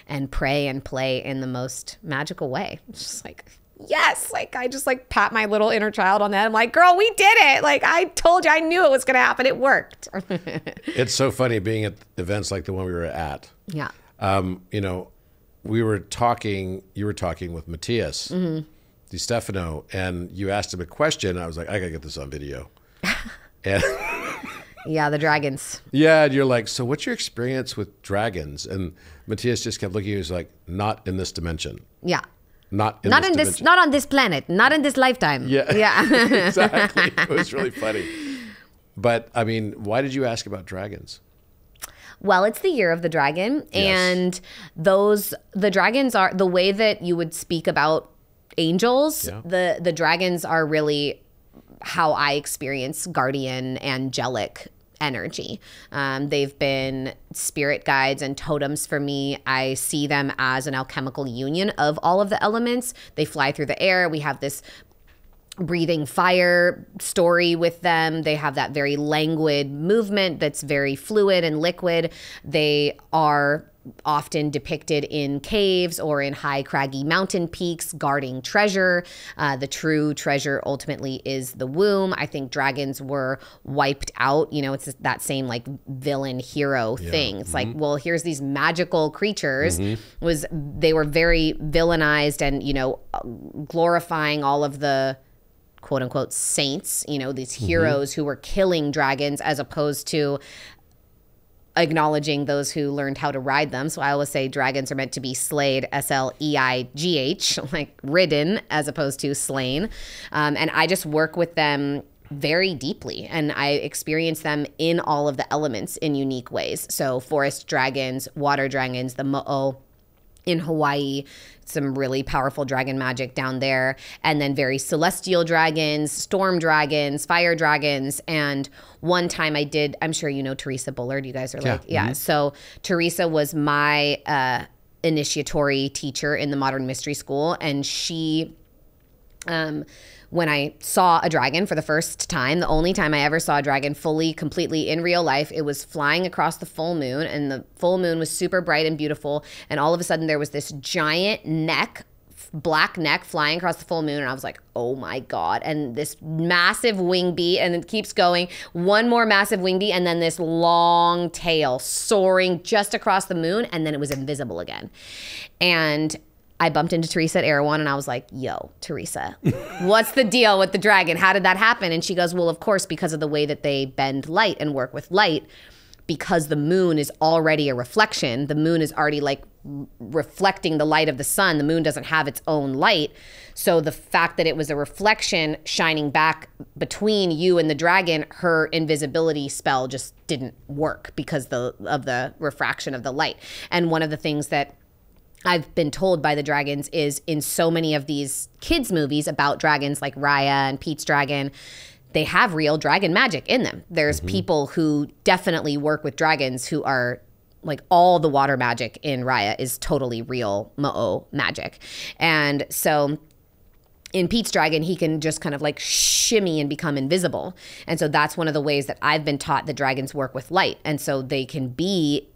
and pray and play in the most magical way. It's just like, yes, like I just like pat my little inner child on that. I'm like, girl, we did it. Like I told you, I knew it was going to happen. It worked. It's so funny being at events like the one we were at. Yeah. You know, you were talking with Matthias. Mm-hmm. Di Stefano, and you asked him a question, and I was like, I gotta get this on video. And yeah, the dragons. Yeah, and you're like, so what's your experience with dragons? And Matthias just kept looking at you, he was like, not in this dimension. Yeah. Not in this dimension. Not on this planet, not in this lifetime. Yeah. Yeah. Exactly. It was really funny. But I mean, why did you ask about dragons? Well, it's the year of the dragon, and the dragons are the way that you would speak about angels. Yeah. The dragons are really how I experience guardian, angelic energy. They've been spirit guides and totems for me. I see them as an alchemical union of all of the elements. They fly through the air. We have this breathing fire story with them. They have that very languid movement that's very fluid and liquid. They are often depicted in caves or in high craggy mountain peaks guarding treasure. The true treasure ultimately is the womb. I think dragons were wiped out. You know, it's that same like villain hero thing. It's like, well, here's these magical creatures. They were very villainized and, you know, glorifying all of the quote unquote saints, you know, these heroes who were killing dragons, as opposed to acknowledging those who learned how to ride them. So I always say dragons are meant to be slayed, SLEIGH, like ridden, as opposed to slain. And I just work with them very deeply, and I experience them in all of the elements in unique ways. So forest dragons, water dragons, the mo'o in Hawaii, some really powerful dragon magic down there, and then very celestial dragons, storm dragons, fire dragons. And one time I did, I'm sure you know Teresa Bullard, you guys are like, yeah. So Teresa was my initiatory teacher in the Modern Mystery School, and she, when I saw a dragon for the first time, the only time I ever saw a dragon fully, completely in real life, it was flying across the full moon, and the full moon was super bright and beautiful. And all of a sudden there was this giant neck, black neck flying across the full moon. And I was like, oh my God. And this massive wing beat, and it keeps going. One more massive wing beat, and then this long tail soaring just across the moon. And then it was invisible again. And I bumped into Teresa at Erewhon, and I was like, yo, Teresa, what's the deal with the dragon? How did that happen? And she goes, well, of course, because of the way that they bend light and work with light, because the moon is already a reflection. The moon is already like reflecting the light of the sun. The moon doesn't have its own light. So the fact that it was a reflection shining back between you and the dragon, her invisibility spell just didn't work because of the refraction of the light. And one of the things that I've been told by the dragons is in so many of these kids movies about dragons like Raya and Pete's Dragon, they have real dragon magic in them. There's people who definitely work with dragons who are like, all the water magic in Raya is totally real Mo'o magic. And so in Pete's dragon, he can just kind of like shimmy and become invisible. And so that's one of the ways that I've been taught that dragons work with light. And so they can be,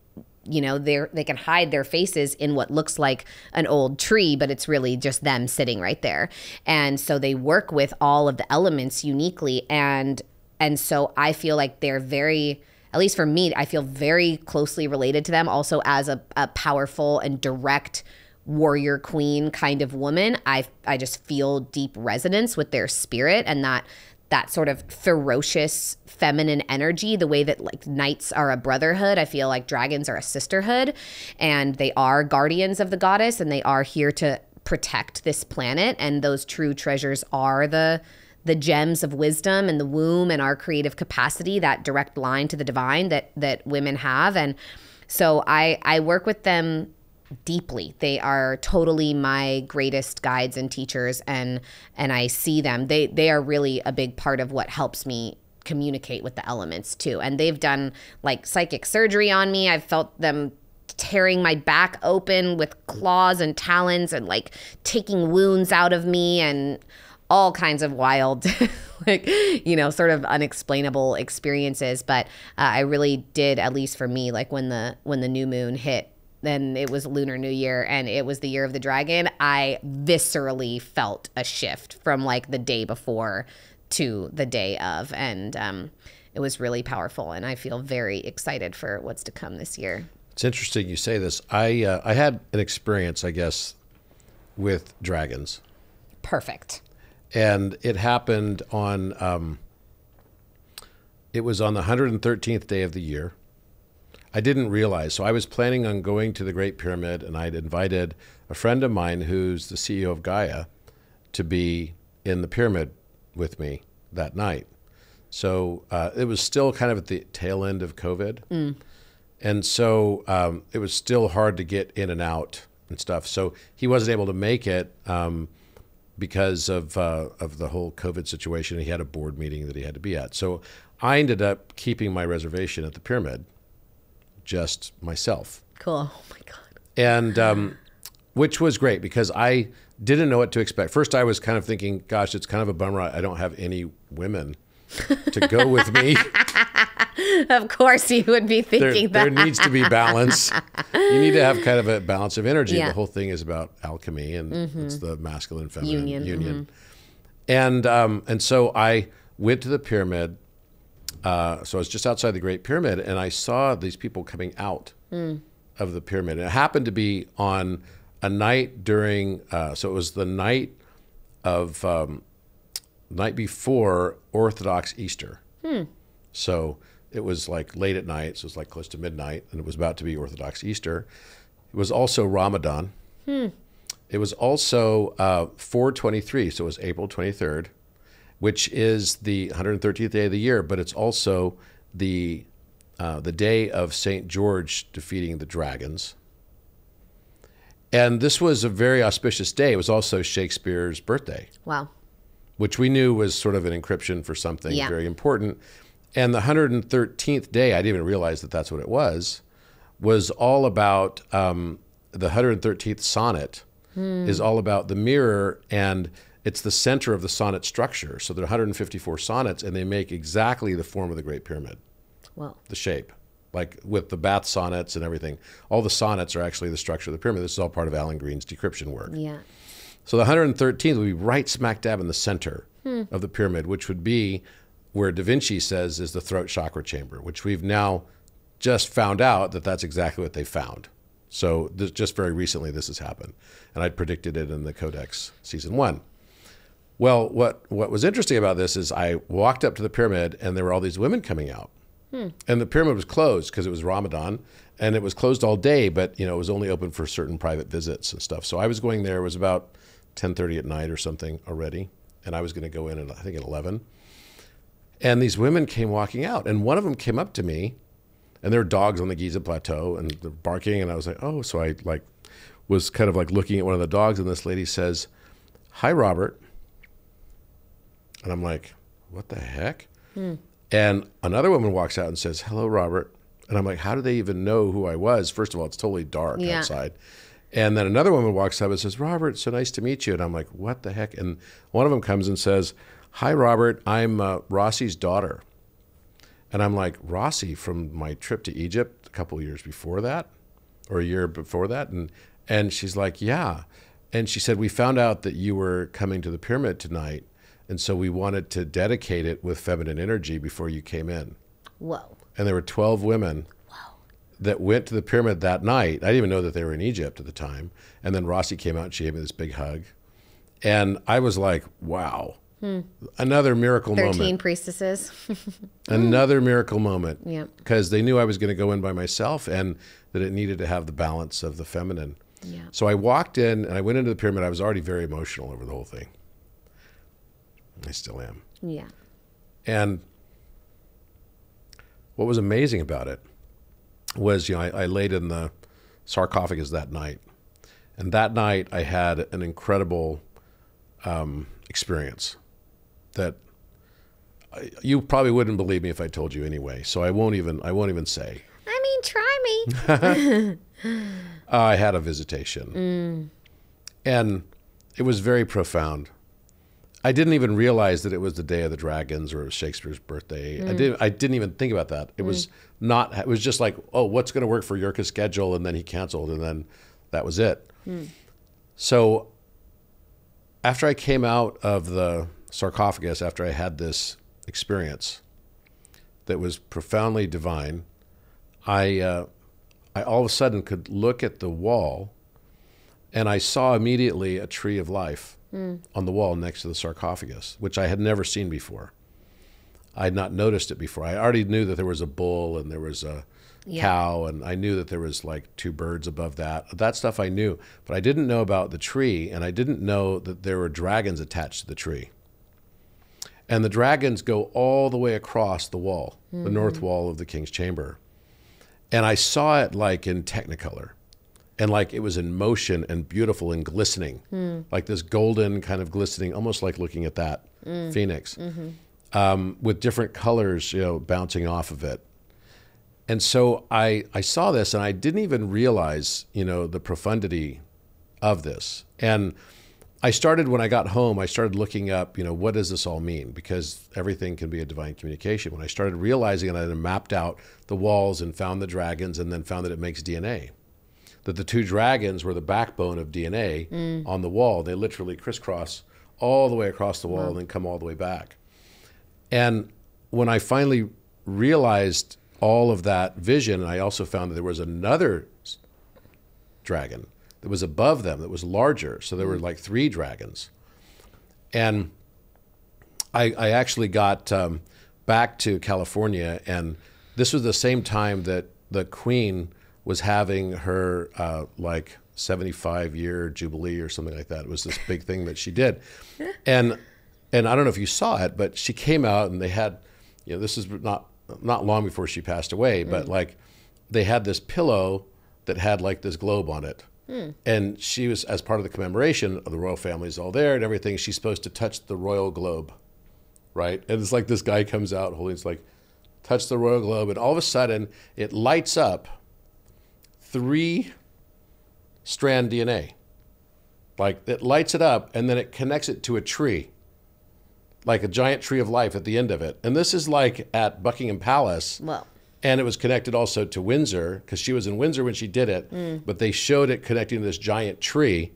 they can hide their faces in what looks like an old tree, but it's really just them sitting right there. And so they work with all of the elements uniquely. And so I feel like they're very, at least for me, I feel very closely related to them also as a powerful and direct warrior queen kind of woman. I just feel deep resonance with their spirit and that sort of ferocious feminine energy, the way that like knights are a brotherhood. I feel like dragons are a sisterhood, and they are guardians of the goddess, and they are here to protect this planet. And those true treasures are the gems of wisdom and the womb and our creative capacity, that direct line to the divine that women have. And so I work with them deeply. They are totally my greatest guides and teachers, and I see them. They are really a big part of what helps me communicate with the elements too. And they've done like psychic surgery on me. I've felt them tearing my back open with claws and talons and like taking wounds out of me and all kinds of wild, like, sort of unexplainable experiences. But I really did, at least for me, like when the new moon hit, then it was Lunar New Year and it was the year of the dragon, I viscerally felt a shift from like the day before to the day of. And it was really powerful. And I feel very excited for what's to come this year. It's interesting you say this. I had an experience, I guess, with dragons. Perfect. And it happened on, it was on the 113th day of the year. I didn't realize. So I was planning on going to the Great Pyramid, and I'd invited a friend of mine who's the CEO of Gaia to be in the pyramid with me that night. So it was still kind of at the tail end of COVID. Mm. And so it was still hard to get in and out and stuff. So he wasn't able to make it because of the whole COVID situation. He had a board meeting that he had to be at. So I ended up keeping my reservation at the pyramid, just myself. Cool. Oh my God. And which was great because I didn't know what to expect. First, I was kind of thinking, gosh, it's kind of a bummer I don't have any women to go with me. Of course you would be thinking there that. There needs to be balance. You need to have kind of a balance of energy. Yeah. The whole thing is about alchemy, and it's the masculine feminine union. Mm-hmm. And so I went to the pyramid. So I was just outside the Great Pyramid, and I saw these people coming out of the pyramid. And it happened to be on a night during, so it was the night of, night before Orthodox Easter. So it was like late at night, so it was like close to midnight, and it was about to be Orthodox Easter. It was also Ramadan. It was also 4/23, so it was April 23rd. Which is the 113th day of the year, but it's also the day of St. George defeating the dragons. And this was a very auspicious day. It was also Shakespeare's birthday. Wow. Which we knew was sort of an encryption for something very important. And the 113th day, I didn't even realize that that's what it was all about the 113th sonnet is all about the mirror, and it's the center of the sonnet structure. So there are 154 sonnets, and they make exactly the form of the Great Pyramid. Wow. The shape, like with the Bath sonnets and everything. All the sonnets are actually the structure of the pyramid. This is all part of Alan Green's decryption work. Yeah. So the 113th would be right smack dab in the center of the pyramid, which would be where Da Vinci says is the throat chakra chamber, which we've now just found out that that's exactly what they found. So just very recently this has happened. And I predicted it in the Codex season 1. Well, what was interesting about this is I walked up to the pyramid, and there were all these women coming out. And the pyramid was closed because it was Ramadan, and it was closed all day, but it was only open for certain private visits and stuff. So I was going there. It was about 10:30 at night or something already, and I was going to go in at, I think, at 11. And these women came walking out, and one of them came up to me, and there were dogs on the Giza Plateau, and they're barking, and I was like, oh. So I was kind of looking at one of the dogs, and this lady says, "Hi, Robert." And I'm like, what the heck? And another woman walks out and says, "Hello, Robert." And I'm like, how do they even know who I was? First of all, it's totally dark outside. And then another woman walks up and says, Robert, so nice to meet you. And I'm like, what the heck? And one of them comes and says, hi, Robert, I'm Rossi's daughter. And I'm like, Rossi, from my trip to Egypt a couple of years before that, or a year before that? And she's like, yeah. And she said, we found out that you were coming to the pyramid tonight, and so we wanted to dedicate it with feminine energy before you came in. Whoa. And there were 12 women that went to the pyramid that night. I didn't even know that they were in Egypt at the time. And then Rossi came out and she gave me this big hug. And I was like, wow, another miracle 13 moment. priestesses. Another miracle moment. Yeah. Because they knew I was going to go in by myself and that it needed to have the balance of the feminine. Yeah. So I walked in and I went into the pyramid. I was already very emotional over the whole thing. I still am. Yeah. And what was amazing about it was, you know, I laid in the sarcophagus that night. And that night I had an incredible experience that you probably wouldn't believe me if I told you anyway. So I won't even say. I mean, try me. I had a visitation. And it was very profound. I didn't even realize that it was the Day of the Dragons or it was Shakespeare's birthday. I didn't even think about that. It was not, it was just like, oh, what's going to work for Yurka's schedule? And then he canceled, and then that was it. So after I came out of the sarcophagus, after I had this experience that was profoundly divine, I all of a sudden could look at the wall, and I saw immediately a tree of life on the wall next to the sarcophagus, which I had never seen before. I had not noticed it before. I already knew that there was a bull and there was a cow, and I knew that there was like 2 birds above that. That stuff I knew, but I didn't know about the tree, and I didn't know that there were dragons attached to the tree. And the dragons go all the way across the wall, the north wall of the king's chamber. And I saw it like in Technicolor. And like it was in motion and beautiful and glistening, like this golden kind of glistening, almost like looking at that phoenix, with different colors, you know, bouncing off of it. And so I saw this, and I didn't even realize, you know, the profundity of this. And I started, when I got home, I started looking up, you know, what does this all mean? Because everything can be a divine communication. When I started realizing it, I had mapped out the walls and found the dragons, and then found that it makes DNA. That the 2 dragons were the backbone of DNA on the wall. They literally crisscross all the way across the wall and then come all the way back. And when I finally realized all of that vision, and I also found that there was another dragon that was above them that was larger. So there were like 3 dragons. And I actually got back to California, and this was the same time that the Queen was having her like 75-year jubilee or something like that. It was this big thing that she did. And I don't know if you saw it, but she came out and they had, you know, this is not long before she passed away, but like they had this pillow that had like this globe on it. And she was, as part of the commemoration of the royal family's all there and everything, she's supposed to touch the royal globe, right? And it's like this guy comes out holding, it's like, touch the royal globe, and all of a sudden it lights up 3-strand DNA. Like it lights it up, and then it connects it to a tree, like a giant tree of life at the end of it. And this is like at Buckingham Palace. Well. And it was connected also to Windsor, because she was in Windsor when she did it, but they showed it connecting to this giant tree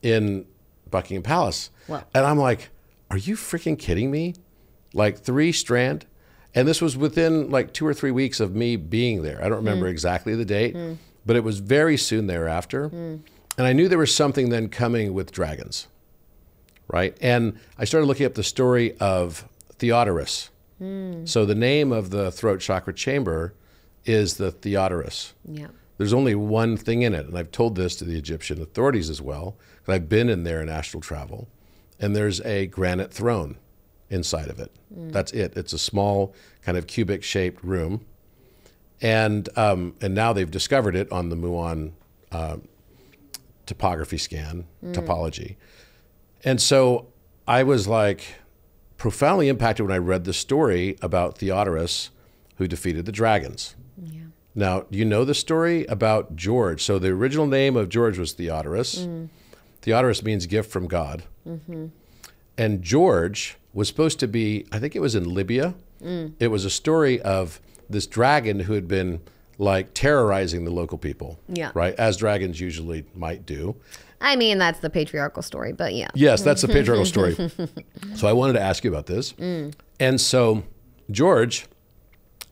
in Buckingham Palace. Wow. And I'm like, are you freaking kidding me? Like 3-strand? And this was within like 2 or 3 weeks of me being there. I don't remember exactly the date, but it was very soon thereafter. And I knew there was something then coming with dragons, right? And I started looking up the story of Theodorus. So the name of the throat chakra chamber is the Theodorus. Yeah. There's only one thing in it, and I've told this to the Egyptian authorities as well, because I've been in there in astral travel, and there's a granite throne inside of it. That's it. It's a small kind of cubic-shaped room, and now they've discovered it on the Muon topography scan, topology. And so I was like profoundly impacted when I read the story about Theodorus, who defeated the dragons. Yeah. Now, do you know the story about George? So the original name of George was Theodorus. Theodorus means gift from God. And George was supposed to be, I think it was in Libya. It was a story of this dragon who had been like terrorizing the local people. Yeah. Right? As dragons usually might do. I mean, that's the patriarchal story, but yeah. Yes, that's the patriarchal story. So I wanted to ask you about this. And so George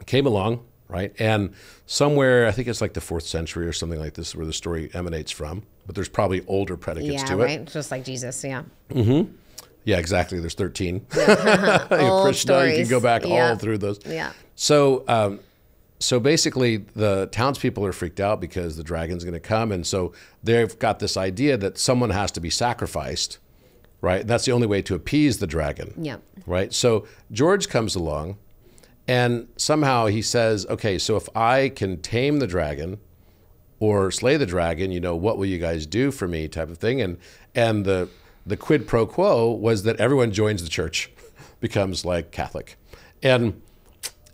came along, right? And somewhere, I think it's like the 4th century or something like this, where the story emanates from. But there's probably older predicates to right? it. Just like Jesus, yeah. Yeah, exactly. There's 13. Old Krishna, stories. you can go back all through those. Yeah. So, so basically, the townspeople are freaked out because the dragon's going to come, and so they've got this idea that someone has to be sacrificed, right? That's the only way to appease the dragon. Yeah. Right. So George comes along, and somehow he says, "Okay, so if I can tame the dragon or slay the dragon, you know, what will you guys do for me?" Type of thing, and the quid pro quo was that everyone joins the church, becomes like Catholic.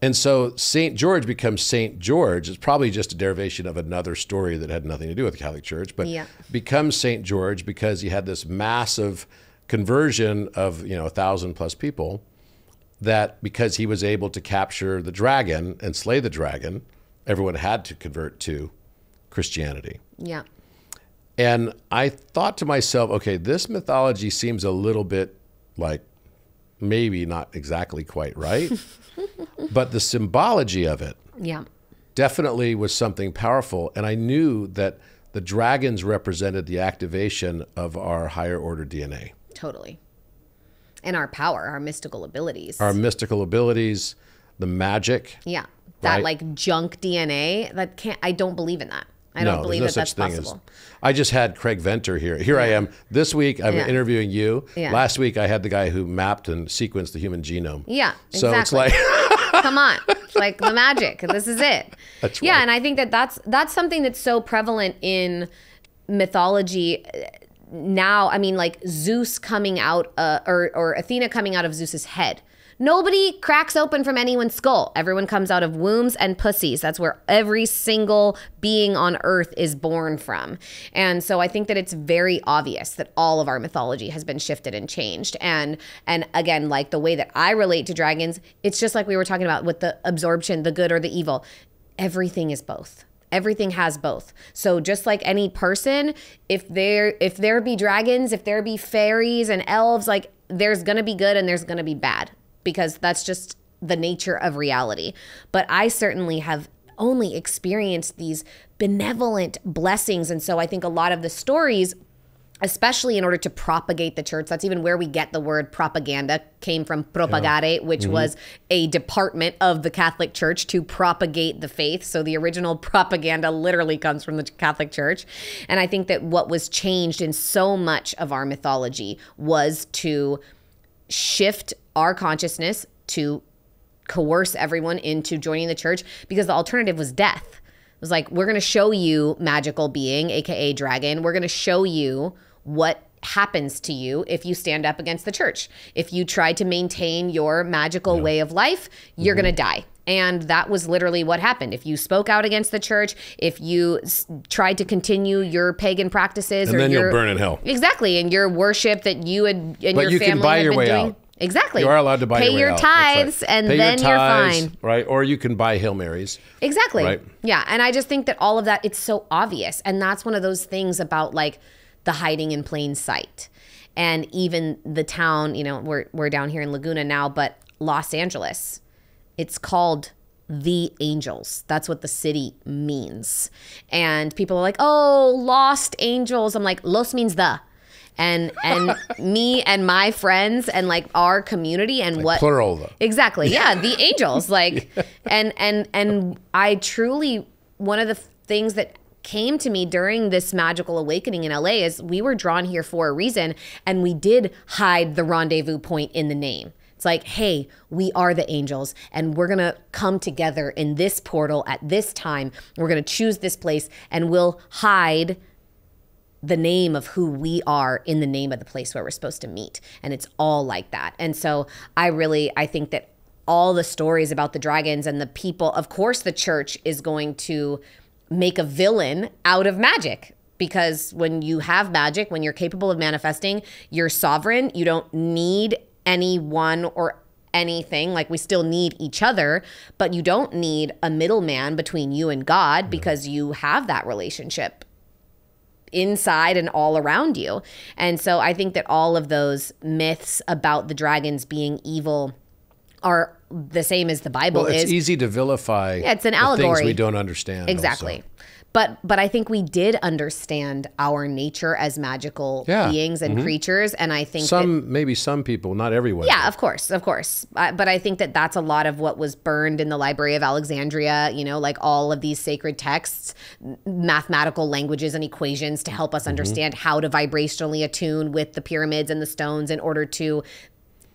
And so St. George becomes St. George. It's probably just a derivation of another story that had nothing to do with the Catholic Church, but becomes St. George because he had this massive conversion of, 1,000+ people, that because he was able to capture the dragon and slay the dragon, everyone had to convert to Christianity. Yeah. And I thought to myself, okay, this mythology seems a little bit like maybe not exactly quite right, but the symbology of it definitely was something powerful. And I knew that the dragons represented the activation of our higher order DNA. Totally. And our power, our mystical abilities. Our mystical abilities, the magic. Yeah. That right? like junk DNA, I don't believe in that. I don't believe that that's possible. I just had Craig Venter here. Here I am. This week, I'm interviewing you. Yeah. Last week, I had the guy who mapped and sequenced the human genome. Yeah, so exactly. It's like... Come on. It's like the magic. This is it. That's yeah, right. And I think that's something that's so prevalent in mythology now. I mean, like Zeus coming out, or Athena coming out of Zeus's head. Nobody cracks open from anyone's skull. Everyone comes out of wombs and pussies. That's where every single being on earth is born from. And so I think that it's very obvious that all of our mythology has been shifted and changed. And again, like the way that I relate to dragons, it's just like we were talking about with the absorption, the good or the evil. Everything is both. Everything has both. So just like any person, if there be dragons, if there be fairies and elves, like there's going to be good and there's going to be bad, because that's just the nature of reality. But I certainly have only experienced these benevolent blessings. And so I think a lot of the stories, especially in order to propagate the church, that's even where we get the word propaganda, came from propagare, which was a department of the Catholic Church to propagate the faith. So the original propaganda literally comes from the Catholic Church. And I think that what was changed in so much of our mythology was to shift our consciousness, to coerce everyone into joining the church, because the alternative was death. It was like, we're going to show you, magical being, aka dragon, we're going to show you what happens to you if you stand up against the church. If you try to maintain your magical way of life, you're going to die. And that was literally what happened. If you spoke out against the church, if you tried to continue your pagan practices, and then you'll burn in hell. Exactly, and your worship that you had and but your you family can buy had your been way doing. Out. Exactly. You are allowed to buy your way out. Pay your tithes, and Pay then your tithes, you're fine. Right? Or you can buy Hail Marys. Exactly. Right? Yeah, and I just think that all of that, it's so obvious. And that's one of those things about like the hiding in plain sight. And even the town, we're down here in Laguna now, but Los Angeles, it's called the Angels. That's what the city means. And people are like, oh, lost angels. I'm like, los means the. And me and my friends and like our community and like what plural though. Exactly. Yeah, the angels. Like and I truly, one of the things that came to me during this magical awakening in LA is we were drawn here for a reason, and we did hide the rendezvous point in the name. It's like, hey, we are the angels, and we're going to come together in this portal at this time. We're going to choose this place, and we'll hide the name of who we are in the name of the place where we're supposed to meet. And it's all like that. And so I think that all the stories about the dragons and the people, of course the church is going to make a villain out of magic. Because when you have magic, when you're capable of manifesting, you're sovereign. You don't need anyone or anything. Like, we still need each other, but you don't need a middleman between you and God, because you have that relationship inside and all around you. And so I think that all of those myths about the dragons being evil are the same as the Bible is. Well, it's easy to vilify. Yeah, it's an allegory. Things we don't understand. Exactly. Also. But I think we did understand our nature as magical beings and creatures, and I think maybe some people, not everyone. Yeah, of course. But I think that that's a lot of what was burned in the Library of Alexandria. You know, like all of these sacred texts, mathematical languages and equations to help us understand how to vibrationally attune with the pyramids and the stones in order to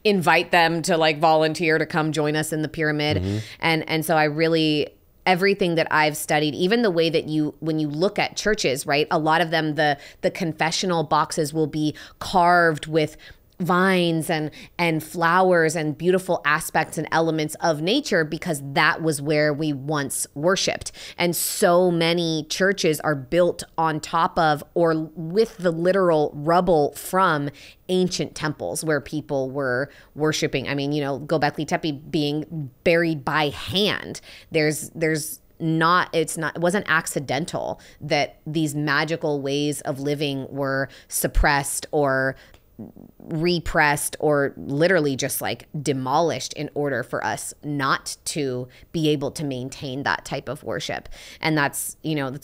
invite them to like volunteer to come join us in the pyramid. And so I really, everything that I've studied, even the way that when you look at churches, right, a lot of them, the confessional boxes will be carved with vines and flowers and beautiful aspects and elements of nature, because that was where we once worshiped. And so many churches are built on top of or with the literal rubble from ancient temples where people were worshiping. I mean, you know, Göbekli Tepe being buried by hand. It wasn't accidental that these magical ways of living were suppressed or repressed or literally just like demolished in order for us not to be able to maintain that type of worship. And that's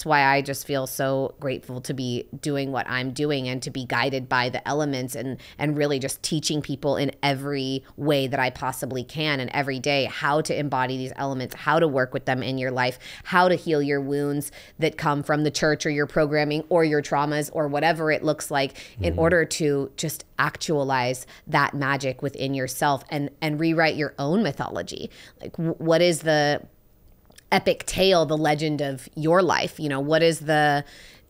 why I just feel so grateful to be doing what I'm doing and to be guided by the elements and really just teaching people in every way that I possibly can and every day how to embody these elements, how to work with them in your life, how to heal your wounds that come from the church or your programming or your traumas or whatever it looks like in order to just actualize that magic within yourself and rewrite your own mythology. Like, what is the epic tale, the legend of your life? You know, what is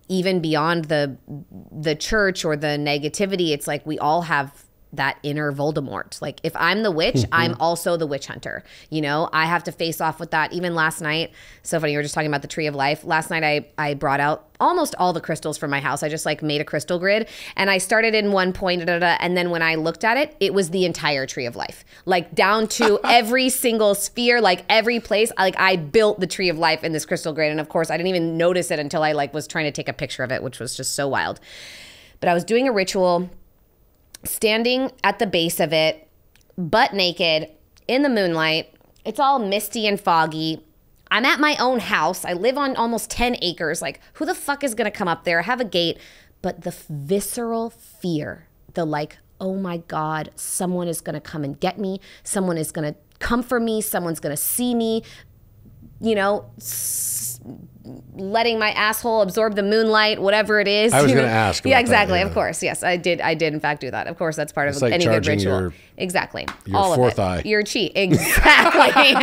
even beyond the church or the negativity? It's like we all have that inner Voldemort. Like, if I'm the witch, I'm also the witch hunter. You know, I have to face off with that. Even last night, so funny, you were just talking about the tree of life. Last night, I brought out almost all the crystals from my house. I just like made a crystal grid and I started in one point, and then when I looked at it, it was the entire tree of life, like down to every single sphere, like every place. Like, I built the tree of life in this crystal grid. And of course, I didn't even notice it until I like was trying to take a picture of it, which was just so wild. But I was doing a ritual, standing at the base of it, butt naked, in the moonlight. It's all misty and foggy. I'm at my own house. I live on almost 10 acres. Like, who the fuck is going to come up there? I have a gate. But the visceral fear, the like, oh my God, someone is going to come and get me. Someone is going to come for me. Someone's going to see me, you know, letting my asshole absorb the moonlight, whatever it is. I was going to ask. Yeah, exactly. That, yeah. Of course. Yes, I did in fact do that. Of course, that's part it's of like any good ritual. Exactly. All your of fourth it. eye. Your chi. Exactly.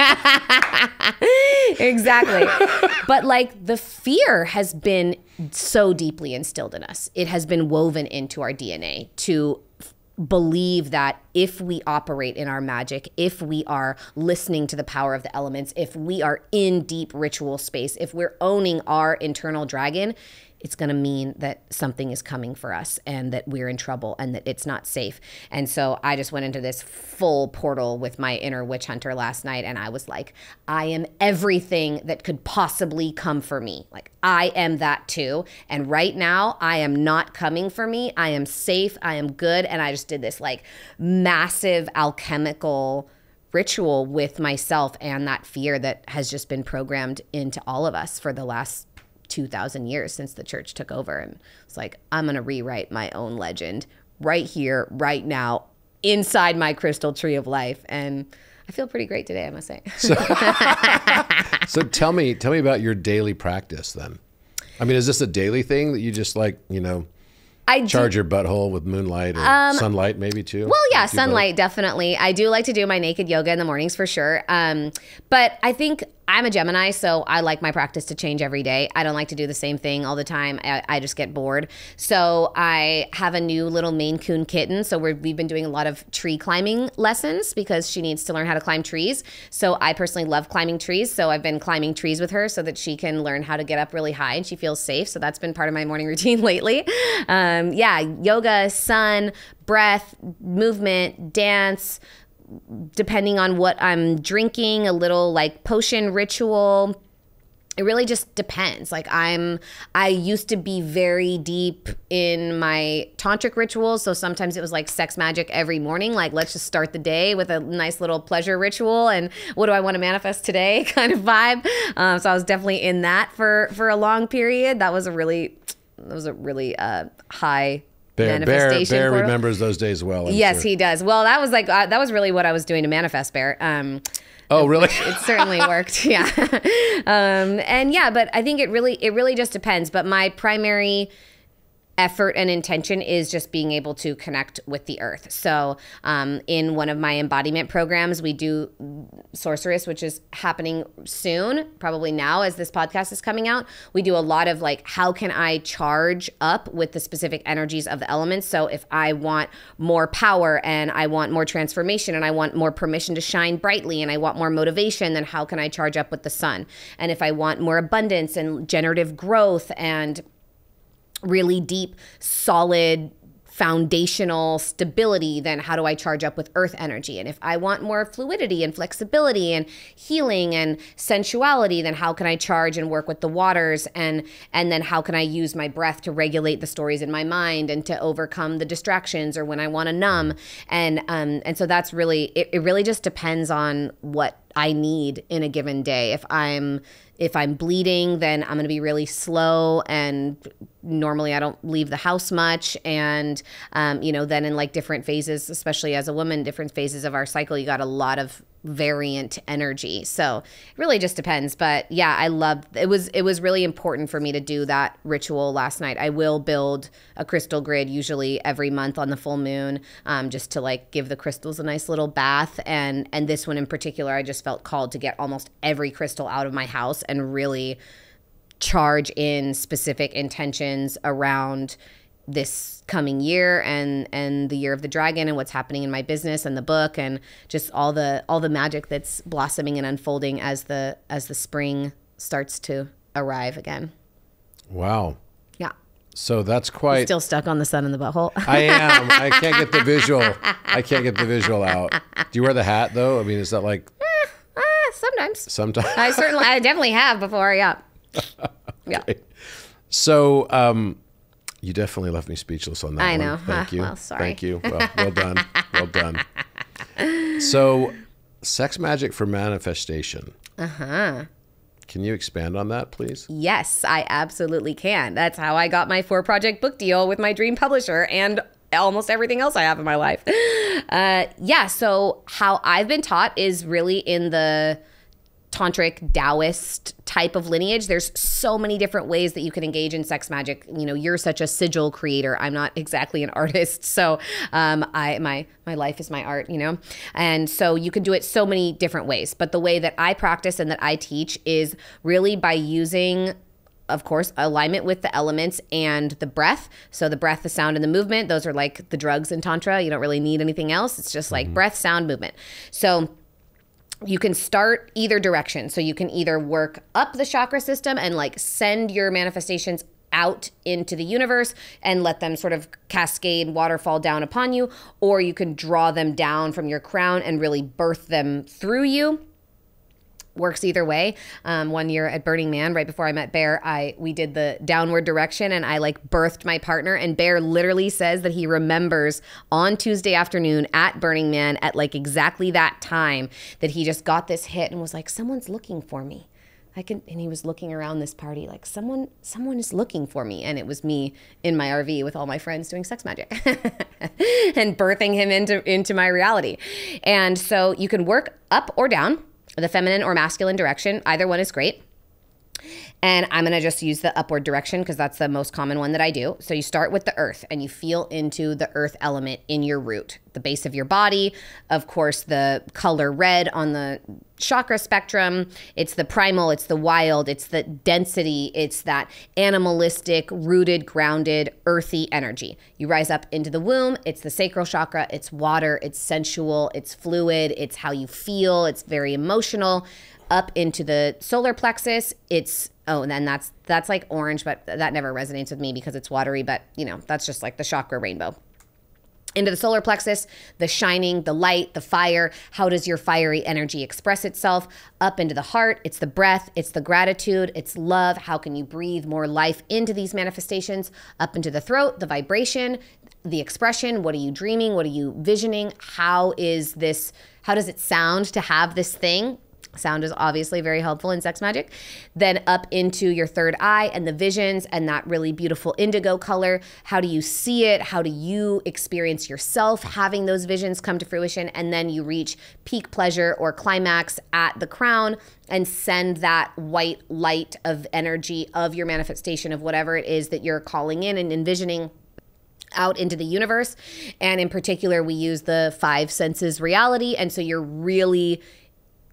Exactly. But like, the fear has been so deeply instilled in us. It has been woven into our DNA to believe that if we operate in our magic, if we are listening to the power of the elements, if we are in deep ritual space, if we're owning our internal dragon, it's going to mean that something is coming for us and that we're in trouble and that it's not safe. And so I just went into this full portal with my inner witch hunter last night, and I was like, I am everything that could possibly come for me. Like, I am that too. And right now, I am not coming for me. I am safe. I am good. And I just did this like massive alchemical ritual with myself and that fear that has just been programmed into all of us for the last 2,000 years since the church took over. And it's like, I'm going to rewrite my own legend right here, right now, inside my crystal tree of life. And I feel pretty great today, I must say. So tell me about your daily practice then. I mean, is this a daily thing that you just like, you know, charge your butthole with moonlight or sunlight maybe too? Well, yeah, sunlight, definitely. I do like to do my naked yoga in the mornings for sure. But I think I'm a Gemini, so I like my practice to change every day. I don't like to do the same thing all the time. I just get bored. So I have a new little Maine Coon kitten. So we've been doing a lot of tree climbing lessons because she needs to learn how to climb trees. So I personally love climbing trees. So I've been climbing trees with her so that she can learn how to get up really high and she feels safe. So that's been part of my morning routine lately. Yoga, sun, breath, movement, dance, depending on what I'm drinking, a little like potion ritual. It really just depends. Like I used to be very deep in my tantric rituals. So sometimes it was like sex magic every morning. Like, let's just start the day with a nice little pleasure ritual. And what do I want to manifest today kind of vibe. So I was definitely in that for a long period. That was a really high manifestation. Bear remembers those days well. Yes, he does. Well, that was like that was really what I was doing to manifest, Bear. Oh, really? It certainly worked. Yeah. But I think it really just depends. But my primary effort and intention is just being able to connect with the earth. So in one of my embodiment programs, we do Sorceress, which is happening soon, probably now as this podcast is coming out. We do a lot of like, how can I charge up with the specific energies of the elements? So if I want more power and I want more transformation and I want more permission to shine brightly and I want more motivation, then how can I charge up with the sun? And if I want more abundance and generative growth and really deep, solid, foundational stability, then how do I charge up with earth energy? And if I want more fluidity and flexibility and healing and sensuality, then how can I charge and work with the waters? And then how can I use my breath to regulate the stories in my mind and to overcome the distractions or when I want to numb? And so that's really, it really just depends on what I need in a given day. If I'm bleeding, then I'm going to be really slow, and normally I don't leave the house much. And, then in like different phases, especially as a woman, different phases of our cycle, you got a lot of variant energy. So it really just depends. But yeah, I loved it. Was really important for me to do that ritual last night. I will build a crystal grid usually every month on the full moon, just to like give the crystals a nice little bath. And this one in particular, I just felt called to get almost every crystal out of my house and really charge in specific intentions around this coming year and the year of the dragon and what's happening in my business and the book and just all the magic that's blossoming and unfolding as the spring starts to arrive again. Wow. Yeah. So that's quite... Still stuck on the sun in the butthole. I am. I can't get the visual. I can't get the visual out. Do you wear the hat though? I mean, is that like... Sometimes. Sometimes. I definitely have before. Yeah. Yeah. Okay. So, you definitely left me speechless on that I one. know. Thank you. Well, sorry. Thank you. Well done. Well done. So, sex magic for manifestation. Uh-huh. Can you expand on that, please? Yes, I absolutely can. That's how I got my 4-project book deal with my dream publisher and almost everything else I have in my life. So how I've been taught is really in the tantric Taoist type of lineage. There's so many different ways that you can engage in sex magic. You know, you're such a sigil creator. I'm not exactly an artist. So my life is my art, you know? And so you can do it so many different ways. But the way that I practice and that I teach is really by using, of course, alignment with the elements and the breath. So the breath, the sound, and the movement, those are like the drugs in Tantra. You don't really need anything else. It's just like breath, sound, movement. So you can start either direction. So you can either work up the chakra system and like send your manifestations out into the universe and let them sort of cascade, waterfall down upon you, or you can draw them down from your crown and really birth them through you. Works either way. One year at Burning Man, right before I met Bear, we did the downward direction and I like birthed my partner, and Bear literally says that he remembers on Tuesday afternoon at Burning Man at like exactly that time that he just got this hit and was like, someone's looking for me. And he was looking around this party like someone is looking for me. And it was me in my RV with all my friends doing sex magic and birthing him into my reality. And so you can work up or down, the feminine or masculine direction. Either one is great. And I'm going to just use the upward direction because that's the most common one that I do. So you start with the earth and you feel into the earth element in your root, the base of your body. Of course, the color red on the chakra spectrum. It's the primal, it's the wild, it's the density, it's that animalistic, rooted, grounded, earthy energy. You rise up into the womb. It's the sacral chakra. It's water. It's sensual. It's fluid. It's how you feel. It's very emotional. Up into the solar plexus, it's, and then that's like orange, but that never resonates with me because it's watery, but that's just like the chakra rainbow. Into the solar plexus, the shining, the light, the fire. How does your fiery energy express itself? Up into the heart, it's the breath, it's the gratitude, it's love. How can you breathe more life into these manifestations? Up into the throat, the vibration, the expression. What are you dreaming? What are you visioning? How does it sound to have this thing? Sound is obviously very helpful in sex magic. Then up into your third eye and the visions and that really beautiful indigo color. How do you see it? How do you experience yourself having those visions come to fruition? And then you reach peak pleasure or climax at the crown and send that white light of energy of your manifestation of whatever it is that you're calling in and envisioning out into the universe. And in particular, we use the 5 senses reality. And so you're really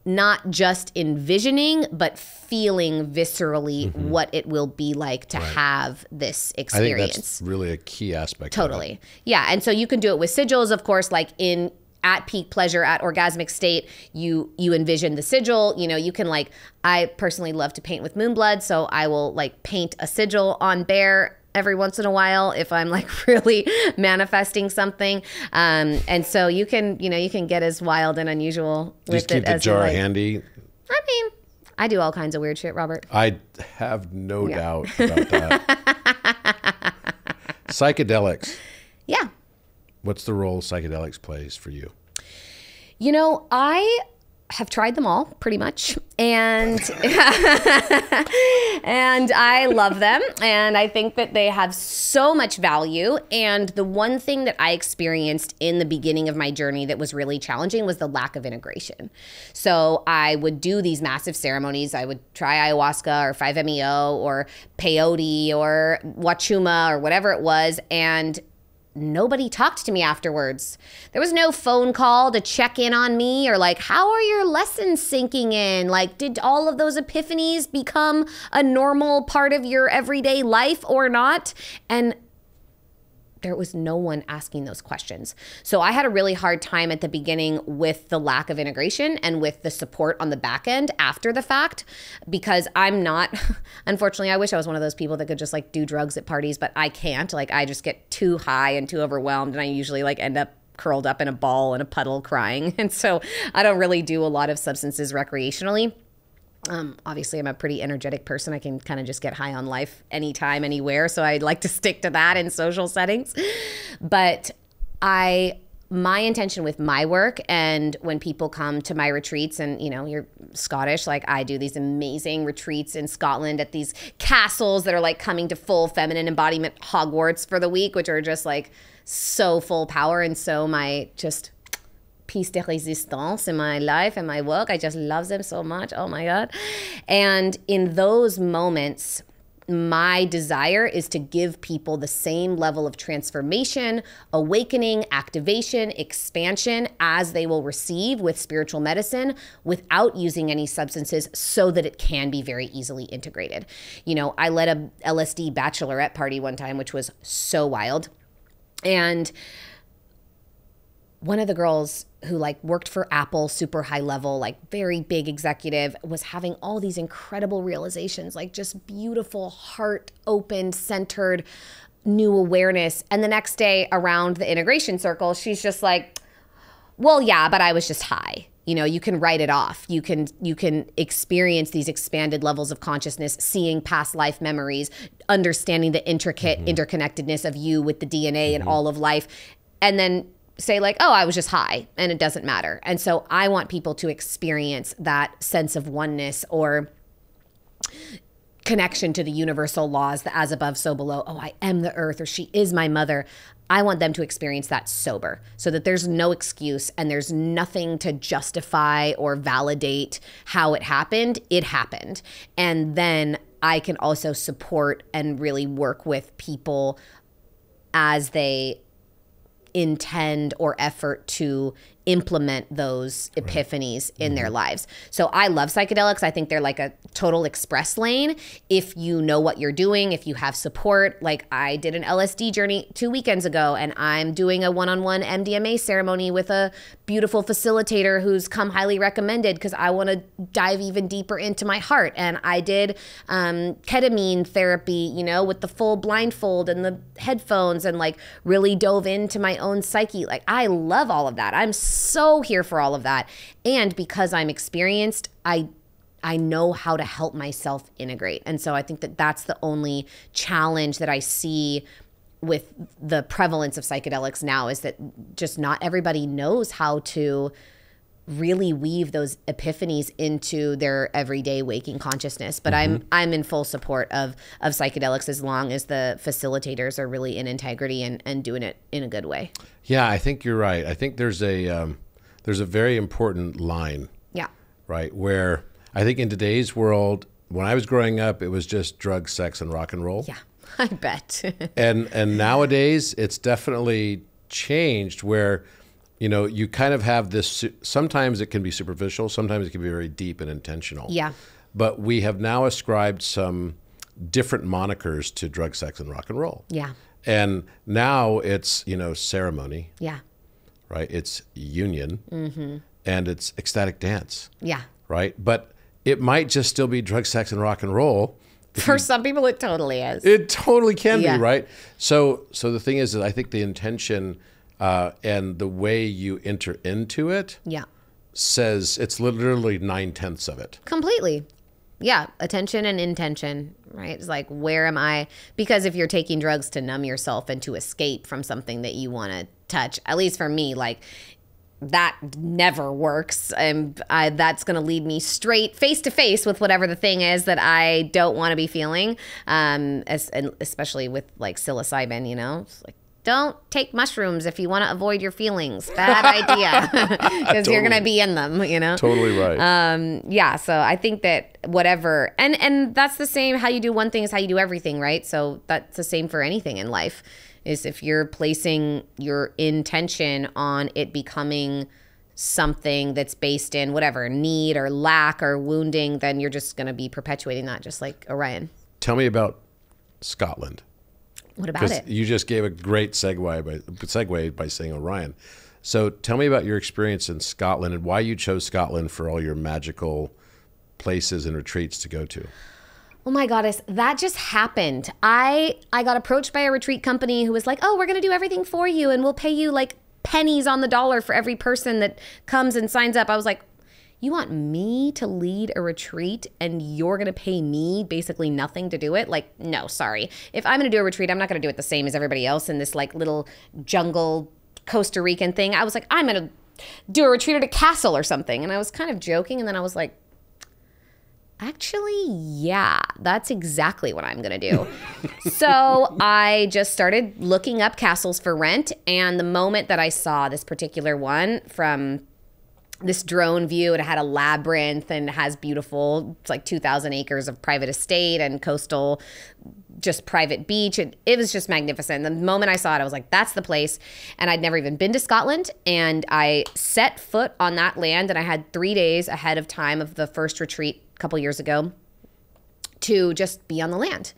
not just envisioning, but feeling viscerally what it will be like to have this experience. I think that's really a key aspect. Totally. Yeah. And so you can do it with sigils, of course, like at peak pleasure, at orgasmic state, you envision the sigil. You can I personally love to paint with moon blood. So I will paint a sigil on Bear every once in a while if I'm really manifesting something. And so you can get as wild and unusual with it as you like. Just keep the jar handy. I mean, I do all kinds of weird shit, Robert. I have no doubt about that. Psychedelics. Yeah. What's the role psychedelics plays for you? I have tried them all pretty much, and and I love them, and I think that they have so much value. And the one thing that I experienced in the beginning of my journey that was really challenging was the lack of integration. So I would do these massive ceremonies. I would try ayahuasca or 5-MeO or peyote or wachuma or whatever it was, and nobody talked to me afterwards. There was no phone call to check in on me or how are your lessons sinking in? Did all of those epiphanies become a normal part of your everyday life or not? And there was no one asking those questions. So I had a really hard time at the beginning with the lack of integration and with the support on the back end after the fact, because I'm not, unfortunately, I wish I was one of those people that could just do drugs at parties, but I can't. I just get too high and too overwhelmed, and I usually end up curled up in a ball in a puddle crying. And so I don't really do a lot of substances recreationally. Obviously, I'm a pretty energetic person. I can kind of just get high on life anytime, anywhere. So I like to stick to that in social settings. But my intention with my work, and when people come to my retreats, and you're Scottish, I do these amazing retreats in Scotland at these castles that are coming to full feminine embodiment Hogwarts for the week, which are just so full power. And so my just piece de resistance in my life and my work, I just love them so much. Oh my God. And in those moments, my desire is to give people the same level of transformation, awakening, activation, expansion as they will receive with spiritual medicine without using any substances, so that it can be very easily integrated. I led a LSD bachelorette party one time, which was so wild. And one of the girls who worked for Apple, super high level, very big executive, was having all these incredible realizations, just beautiful, heart open, centered, new awareness. And the next day around the integration circle, she's just well, yeah, but I was just high. You can write it off. You can experience these expanded levels of consciousness, seeing past life memories, understanding the intricate interconnectedness of you with the DNA and all of life. And then say oh, I was just high and it doesn't matter. And so I want people to experience that sense of oneness or connection to the universal laws, the as above, so below. Oh, I am the earth, or she is my mother. I want them to experience that sober so that there's no excuse and there's nothing to justify or validate how it happened. It happened. And then I can also support and really work with people as they intend or effort to implement those epiphanies in their lives. So I love psychedelics. I think they're like a total express lane. If you know what you're doing, if you have support, like I did an LSD journey 2 weekends ago, and I'm doing a one-on-one MDMA ceremony with a beautiful facilitator who's come highly recommended because I want to dive even deeper into my heart. And I did ketamine therapy, you know, with the full blindfold and the headphones, and like really dove into my own psyche. Like I love all of that. I'm so here for all of that. And because I'm experienced, I know how to help myself integrate. And so I think that that's the only challenge that I see with the prevalence of psychedelics now, is that just not everybody knows how to really weave those epiphanies into their everyday waking consciousness. But I'm in full support of psychedelics as long as the facilitators are really in integrity and doing it in a good way. Yeah, I think you're right. I think there's a very important line. Yeah. Right, where I think in today's world, when I was growing up, it was just drugs, sex, and rock and roll. Yeah, I bet. and nowadays, it's definitely changed where, you know, you kind of have this, sometimes it can be superficial, sometimes it can be very deep and intentional. Yeah. But we have now ascribed some different monikers to drug, sex, and rock and roll. Yeah. And now it's, you know, ceremony. Yeah. Right? It's union. And it's ecstatic dance. Yeah. Right? But it might just still be drug, sex, and rock and roll. For some people, it totally is. It totally can Yeah. be, right? So the thing is that I think the intention and the way you enter into it Yeah. says it's literally 9/10 of it. Completely. Yeah. Attention and intention, right? It's like, where am I? Because if you're taking drugs to numb yourself and to escape from something that you want to touch, at least for me, like that never works. And that's going to lead me straight face to face with whatever the thing is that I don't want to be feeling. Especially with like psilocybin, you know, it's like, don't take mushrooms if you want to avoid your feelings. Bad idea. Because you're going to be in them, you know? Totally right. Yeah, so I think that whatever, and that's the same, how you do one thing is how you do everything, right? So that's the same for anything in life, is if you're placing your intention on it becoming something that's based in whatever, need or lack or wounding, then you're just going to be perpetuating that, just like Orion. Tell me about Scotland. What about it? You just gave a great segue by saying Orion. So tell me about your experience in Scotland and why you chose Scotland for all your magical places and retreats to go to. Oh my goddess, that just happened. I got approached by a retreat company who was like, oh, we're going to do everything for you and we'll pay you like pennies on the dollar for every person that comes and signs up. I was like, you want me to lead a retreat and you're going to pay me basically nothing to do it? Like, no, sorry. If I'm going to do a retreat, I'm not going to do it the same as everybody else in this like little jungle Costa Rican thing. I was like, I'm going to do a retreat at a castle or something. And I was kind of joking. And then I was like, actually, yeah, that's exactly what I'm going to do. So I just started looking up castles for rent. And the moment that I saw this particular one from this drone view, it had a labyrinth and it has beautiful, it's like 2,000 acres of private estate and coastal, just private beach. It was just magnificent. The moment I saw it, I was like, that's the place. And I'd never even been to Scotland. And I set foot on that land and I had 3 days ahead of time of the first retreat a couple years ago to just be on the land.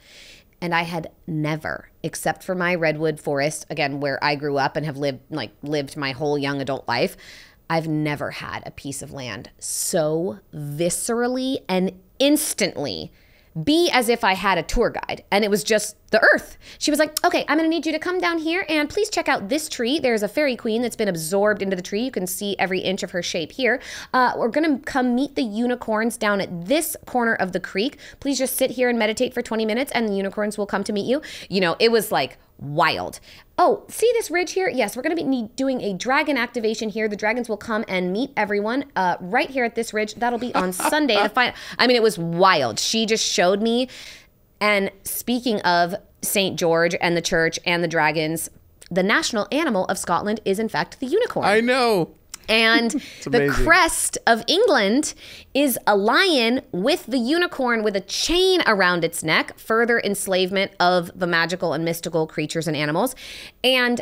And I had never, except for my redwood forest, again, where I grew up and have lived my whole young adult life, I've never had a piece of land so viscerally and instantly be as if I had a tour guide and it was just the earth. She was like, okay, I'm going to need you to come down here and please check out this tree. There's a fairy queen that's been absorbed into the tree. You can see every inch of her shape here. We're going to come meet the unicorns down at this corner of the creek. Please just sit here and meditate for 20 minutes and the unicorns will come to meet you. You know, it was like wild. Oh, see this ridge here? Yes, we're going to be doing a dragon activation here. The dragons will come and meet everyone right here at this ridge. That'll be on Sunday. I mean, it was wild. She just showed me And speaking of St. George and the church and the dragons, the national animal of Scotland is in fact the unicorn. I know. And the crest of England is a lion with the unicorn with a chain around its neck, further enslavement of the magical and mystical creatures and animals. And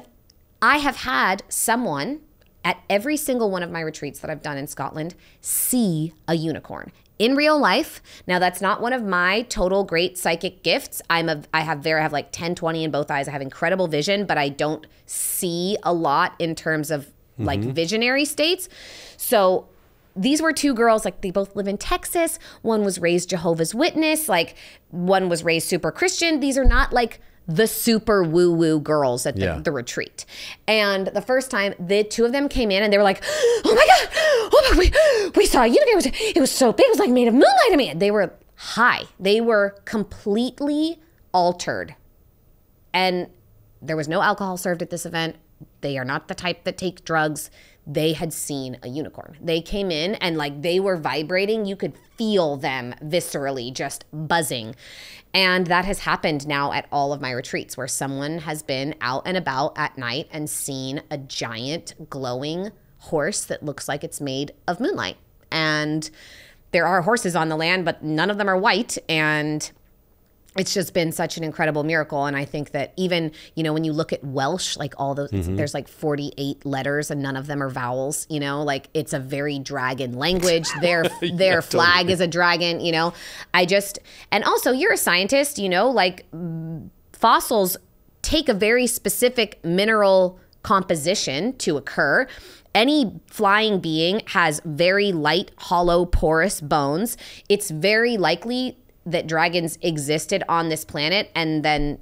I have had someone at every single one of my retreats that I've done in Scotland see a unicorn in real life. Now, that's not one of my total great psychic gifts. I have like 10, 20 in both eyes. I have incredible vision, but I don't see a lot in terms of like visionary states. So these were two girls, like they both live in Texas. One was raised Jehovah's Witness, like one was raised super Christian. These are not like the super woo-woo girls at the retreat. And the first time, the two of them came in and they were like, oh my God, oh my, we saw a unicorn. It was so big, it was like made of moonlight. I mean, they were high. They were completely altered. And there was no alcohol served at this event. They are not the type that take drugs. They had seen a unicorn. They came in and like they were vibrating. You could feel them viscerally just buzzing. And that has happened now at all of my retreats where someone has been out and about at night and seen a giant glowing horse that looks like it's made of moonlight. And there are horses on the land, but none of them are white. And it's just been such an incredible miracle. And I think that even, you know, when you look at Welsh, like all those, there's like 48 letters and none of them are vowels, you know, like it's a very dragon language. Their flag totally is a dragon, you know. And also you're a scientist, you know, like fossils take a very specific mineral composition to occur. Any flying being has very light, hollow, porous bones. It's very likely that dragons existed on this planet and then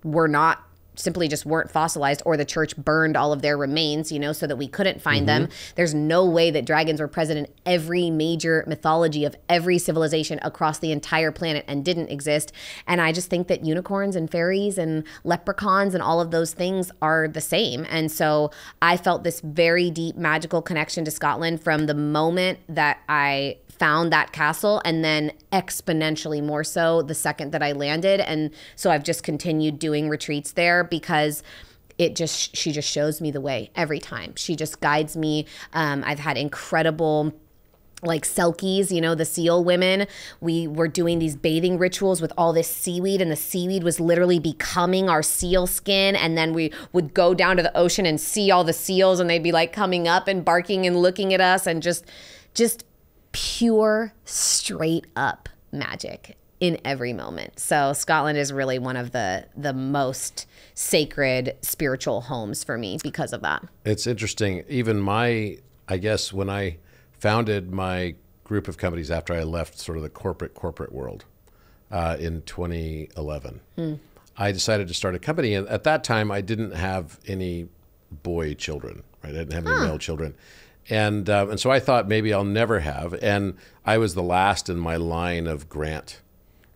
were not, simply just weren't fossilized, or the church burned all of their remains, you know, so that we couldn't find them. There's no way that dragons were present in every major mythology of every civilization across the entire planet and didn't exist. And I just think that unicorns and fairies and leprechauns and all of those things are the same. And so I felt this very deep magical connection to Scotland from the moment that I found that castle, and then exponentially more so the second that I landed. And so I've just continued doing retreats there because she just shows me the way every time. She just guides me. I've had incredible like selkies, you know, the seal women. We were doing these bathing rituals with all this seaweed, and the seaweed was literally becoming our seal skin. And then we would go down to the ocean and see all the seals, and they'd be like coming up and barking and looking at us, and just pure, straight up magic in every moment. So Scotland is really one of the most sacred spiritual homes for me because of that. It's interesting. Even I guess when I founded my group of companies after I left sort of the corporate world in 2011, I decided to start a company. And at that time, I didn't have any boy children, right? I didn't have any male children. And so I thought maybe I'll never have. And I was the last in my line of Grant,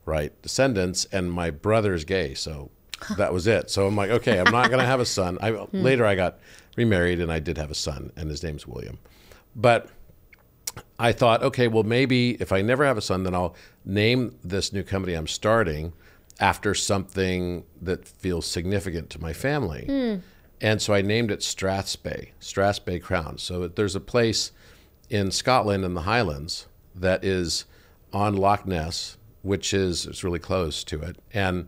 right, descendants, and my brother's gay. So that was it. So I'm like, okay, I'm not going to have a son. Later I got remarried and I did have a son, and his name's William. But I thought, okay, well, maybe if I never have a son, then I'll name this new company I'm starting after something that feels significant to my family. And so I named it Strathspey Crowns. So there's a place in Scotland in the Highlands that is on Loch Ness, which it's really close to it. And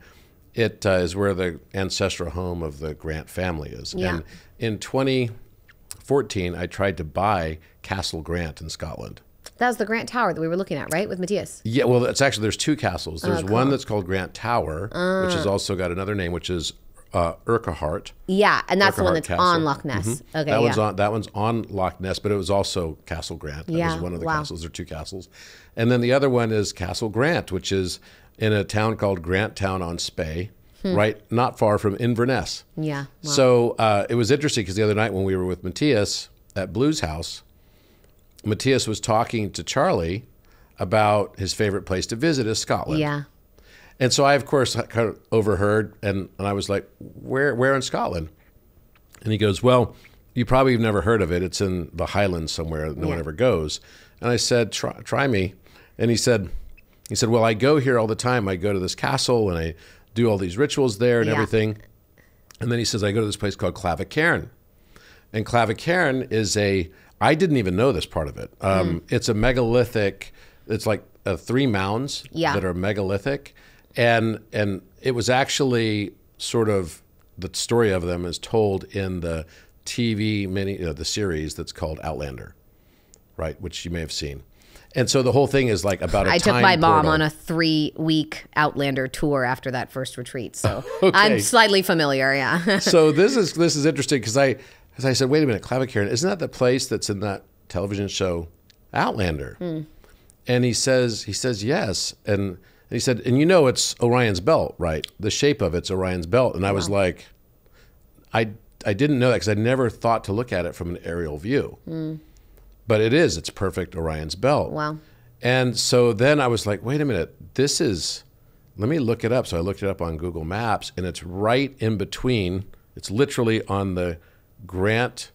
it is where the ancestral home of the Grant family is. Yeah. And in 2014, I tried to buy Castle Grant in Scotland. That was the Grant Tower that we were looking at, right, with Matthias? Yeah, well, there's two castles. There's one that's called Grant Tower, which has also got another name, which is Urquhart. Yeah, and that's the one that's Castle. On Loch Ness. Okay, that one's on Loch Ness, but it was also Castle Grant. That was one of the castles. There are two castles. And then the other one is Castle Grant, which is in a town called Granttown on Spey, right not far from Inverness. Yeah. Wow. So it was interesting because the other night when we were with Matthias at Blues House, Matthias was talking to Charlie about his favorite place to visit is Scotland. Yeah. And so I, of course, kind of overheard, and I was like, where in Scotland? And he goes, well, you probably have never heard of it. It's in the Highlands somewhere that no one ever goes. And I said, try me. And he said, He said, well, I go here all the time. I go to this castle and I do all these rituals there and everything. And then he says, I go to this place called Clavicairn. And Clavicairn is I didn't even know this part of it. It's a megalithic, it's like 3 mounds that are megalithic. And it was actually sort of, the story of them is told in the TV the series that's called Outlander, right? Which you may have seen. And so the whole thing is like about a time took my mom portal. on a 3-week Outlander tour after that first retreat. So I'm slightly familiar, yeah. So this is interesting because I said, wait a minute, Clavicairn, isn't that the place that's in that television show Outlander? And he says yes. And he said, and you know it's Orion's belt, right? The shape of it's Orion's belt. And I was like, I didn't know that because I never thought to look at it from an aerial view. But it's perfect Orion's belt. Wow. And so then I was like, wait a minute, let me look it up. So I looked it up on Google Maps, and it's right in between. It's literally on the Grant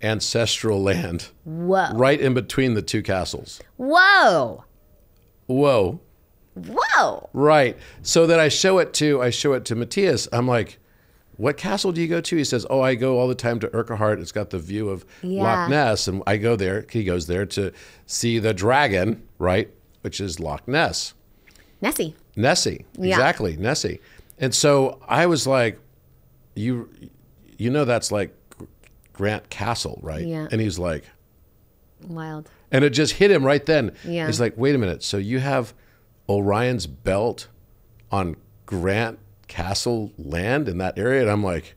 ancestral land. Whoa. Right in between the 2 castles. Whoa. Whoa. Whoa. Right. So then I show it to Matthias. I'm like, what castle do you go to? He says, I go all the time to Urquhart. It's got the view of Loch Ness. And I go there. He goes there to see the dragon, right? Which is Loch Ness. Nessie. Exactly. Nessie. And so I was like, you know, that's like Grant Castle, right? Yeah. And he's like, wild. And it just hit him right then. Yeah. He's like, wait a minute. So you have Orion's belt on Grant Castle land in that area? And I'm like,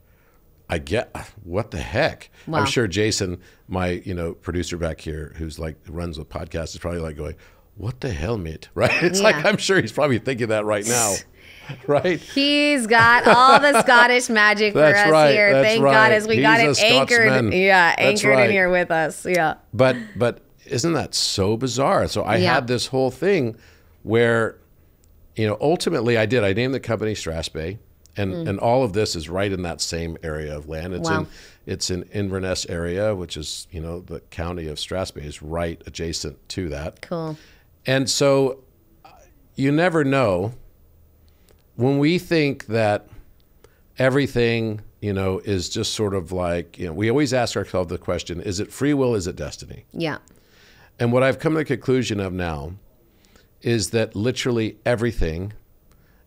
what the heck? Wow. I'm sure Jason, my producer back here, who runs the podcast, is probably like going, what the hell, mate? Right? It's like, I'm sure he's probably thinking that right now. Right? He's got all the Scottish magic for us here. Thank God, as we got it anchored. Yeah, anchored in here with us. Yeah. But isn't that so bizarre? So I had this whole thing where, ultimately I named the company Strathspey, and all of this is right in that same area of land. It's in Inverness area, which is, the county of Strathspey is right adjacent to that. Cool. And so you never know. When we think that everything, is just sort of like, we always ask ourselves the question, is it free will, is it destiny? Yeah. And what I've come to the conclusion of now is that literally everything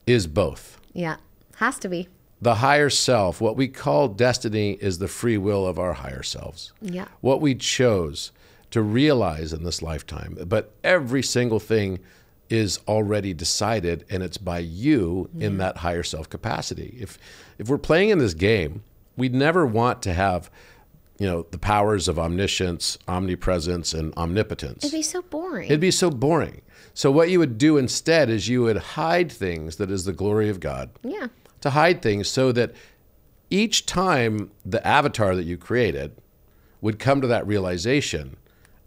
is both. Yeah, has to be. The higher self, what we call destiny, is the free will of our higher selves. Yeah. What we chose to realize in this lifetime. But every single thing is already decided, and it's by you in that higher self capacity. If we're playing in this game, we'd never want to have, the powers of omniscience, omnipresence, and omnipotence. It'd be so boring. It'd be so boring. So what you would do instead is you would hide things that is the glory of God. Yeah. To hide things so that each time the avatar that you created would come to that realization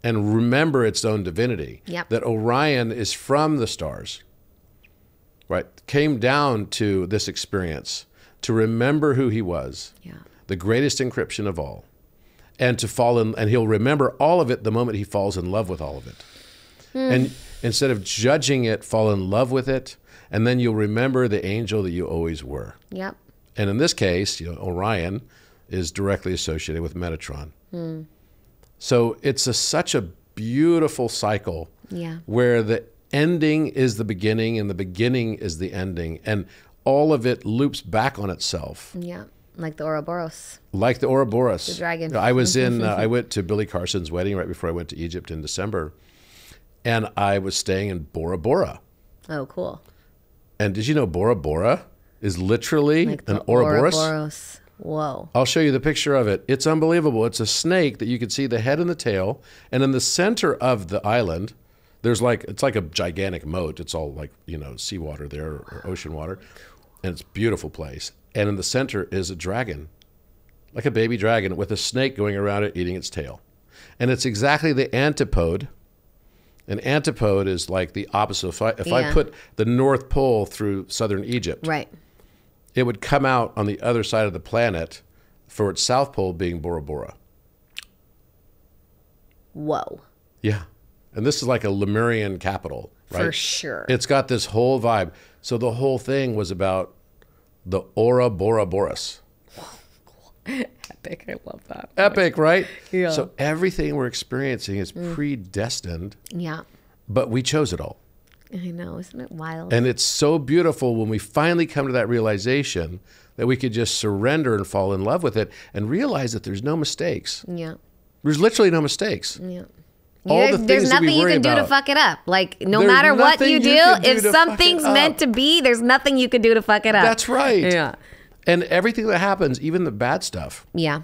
and remember its own divinity. Yep. That Orion is from the stars, right? Came down to this experience to remember who he was, the greatest encryption of all, and to fall in, and he'll remember all of it the moment he falls in love with all of it. And instead of judging it, fall in love with it, and then you'll remember the angel that you always were. Yep. And in this case, Orion is directly associated with Metatron. So it's such a beautiful cycle where the ending is the beginning and the beginning is the ending. And all of it loops back on itself. Yeah, like the Ouroboros. Like the Ouroboros. The dragon. I was I went to Billy Carson's wedding right before I went to Egypt in December. And I was staying in Bora Bora. Oh, cool. And did you know Bora Bora is literally like an Ouroboros? Ouroboros. Whoa. I'll show you the picture of it. It's unbelievable. It's a snake that you can see the head and the tail. And in the center of the island, it's like a gigantic moat. It's all like, seawater there or ocean water. And it's a beautiful place. And in the center is a dragon, like a baby dragon with a snake going around it eating its tail. And it's exactly the antipode. An antipode is like the opposite. If I put the North Pole through southern Egypt. Right. It would come out on the other side of the planet for its south pole being Bora Bora. Whoa. Yeah. And this is like a Lemurian capital, right? For sure. It's got this whole vibe. So the whole thing was about the Aura Borealis. Epic. I love that. Epic, right? Yeah. So everything we're experiencing is predestined, Yeah. but we chose it all. I know. Isn't it wild? And it's so beautiful when we finally come to that realization that we could just surrender and fall in love with it and realize that there's no mistakes. Yeah. There's literally no mistakes. Yeah. All the There's things that we nothing you worry can do to about. fuck it up. Like, no There's matter what nothing you you do, can do if to fuck something's it up. meant to be, there's nothing you can do to fuck it up. That's right. Yeah. And everything that happens, even the bad stuff, Yeah.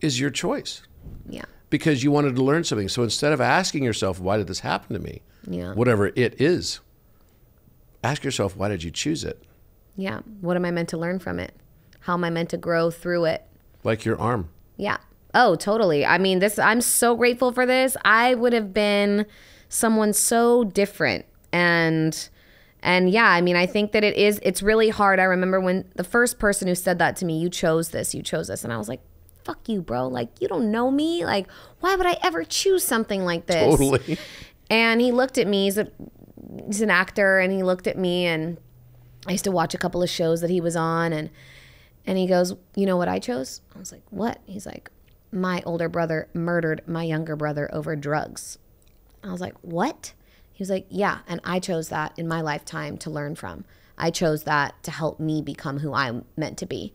is your choice Yeah. because you wanted to learn something. So instead of asking yourself, why did this happen to me? Yeah. Whatever it is, ask yourself, why did you choose it? Yeah. What am I meant to learn from it? How am I meant to grow through it? Like your arm. Yeah. Oh, totally. I mean, I'm so grateful for this. I would have been someone so different. And yeah, I mean, I think that it's really hard. I remember when the first person who said that to me, you chose this. And I was like, fuck you, bro. Like, you don't know me. Like, why would I ever choose something like this? Totally. And he looked at me. He's an actor, and he looked at me, and I used to watch a couple of shows that he was on, and he goes, you know what I chose? I was like, what? He's like, my older brother murdered my younger brother over drugs. I was like, what? He was like, yeah, and I chose that in my lifetime to learn from. I chose that to help me become who I'm meant to be.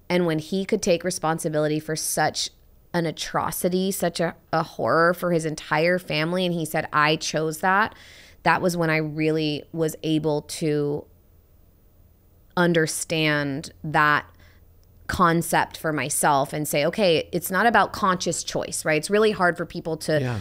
And when he could take responsibility for such an atrocity, such a horror for his entire family, and he said, I chose that, that was when I really was able to understand that concept for myself and say, okay, it's not about conscious choice, right? It's really hard for people to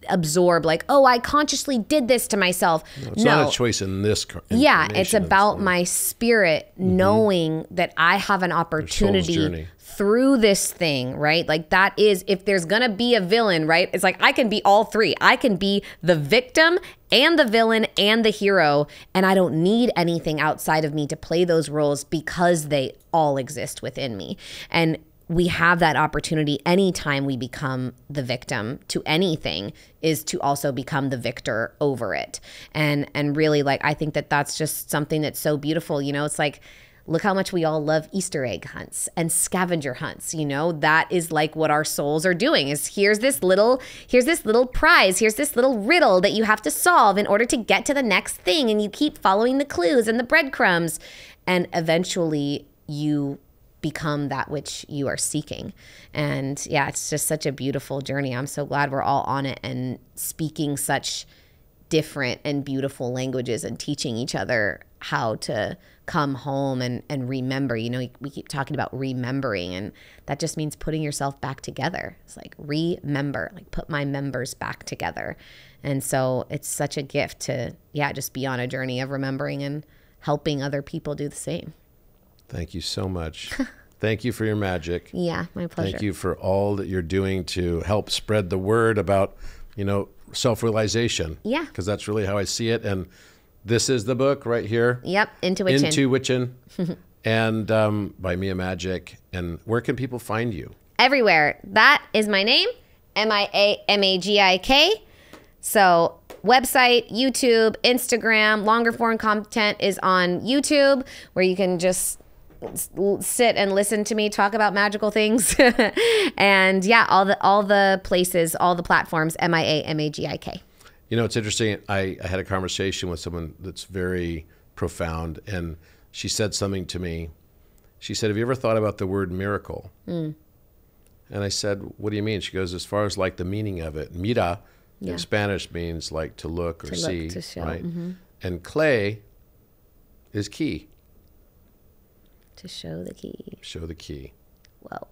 absorb, like, oh, I consciously did this to myself. No, it's not a choice in this. Yeah, it's about my spirit knowing that I have an opportunity through this thing, right? Like, that is, if there's gonna be a villain, right? It's like, I can be all three. I can be the victim and the villain and the hero, and I don't need anything outside of me to play those roles because they all exist within me. And we have that opportunity anytime we become the victim to anything, is to also become the victor over it. And really, like, I think that that's just something that's so beautiful. You know, it's like, look how much we all love Easter egg hunts and scavenger hunts. You know, that is like what our souls are doing, is here's this little prize, here's this little riddle that you have to solve in order to get to the next thing. And you keep following the clues and the breadcrumbs, and eventually you become that which you are seeking. And yeah, it's just such a beautiful journey. I'm so glad we're all on it and speaking such different and beautiful languages and teaching each other how to come home and remember. You know, we keep talking about remembering, and that just means putting yourself back together. It's like, remember, like, put my members back together. And so it's such a gift to, just be on a journey of remembering and helping other people do the same. Thank you so much. Thank you for your magic. Yeah, my pleasure. Thank you for all that you're doing to help spread the word about, you know, self-realization. Yeah. Because that's really how I see it. And this is the book right here. Yep, Intuwitchin. And by Mia Magik. And where can people find you? Everywhere. That is my name, Magik. So website, YouTube, Instagram, longer form content is on YouTube, where you can just sit and listen to me talk about magical things. And yeah, all the places, all the platforms, Magik. You know, it's interesting. I had a conversation with someone that's very profound, and she said something to me. She said, have you ever thought about the word miracle? And I said, what do you mean? She goes, as far as like the meaning of it, mira in Spanish means like to look or see, to show, right? And clay is key. To show the key. Show the key. Whoa.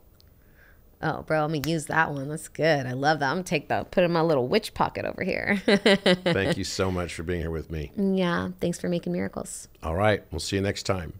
Oh, bro, I'm going to use that one. That's good. I love that. I'm going to take that, put it in my little witch pocket over here. Thank you so much for being here with me. Yeah. Thanks for making miracles. All right. We'll see you next time.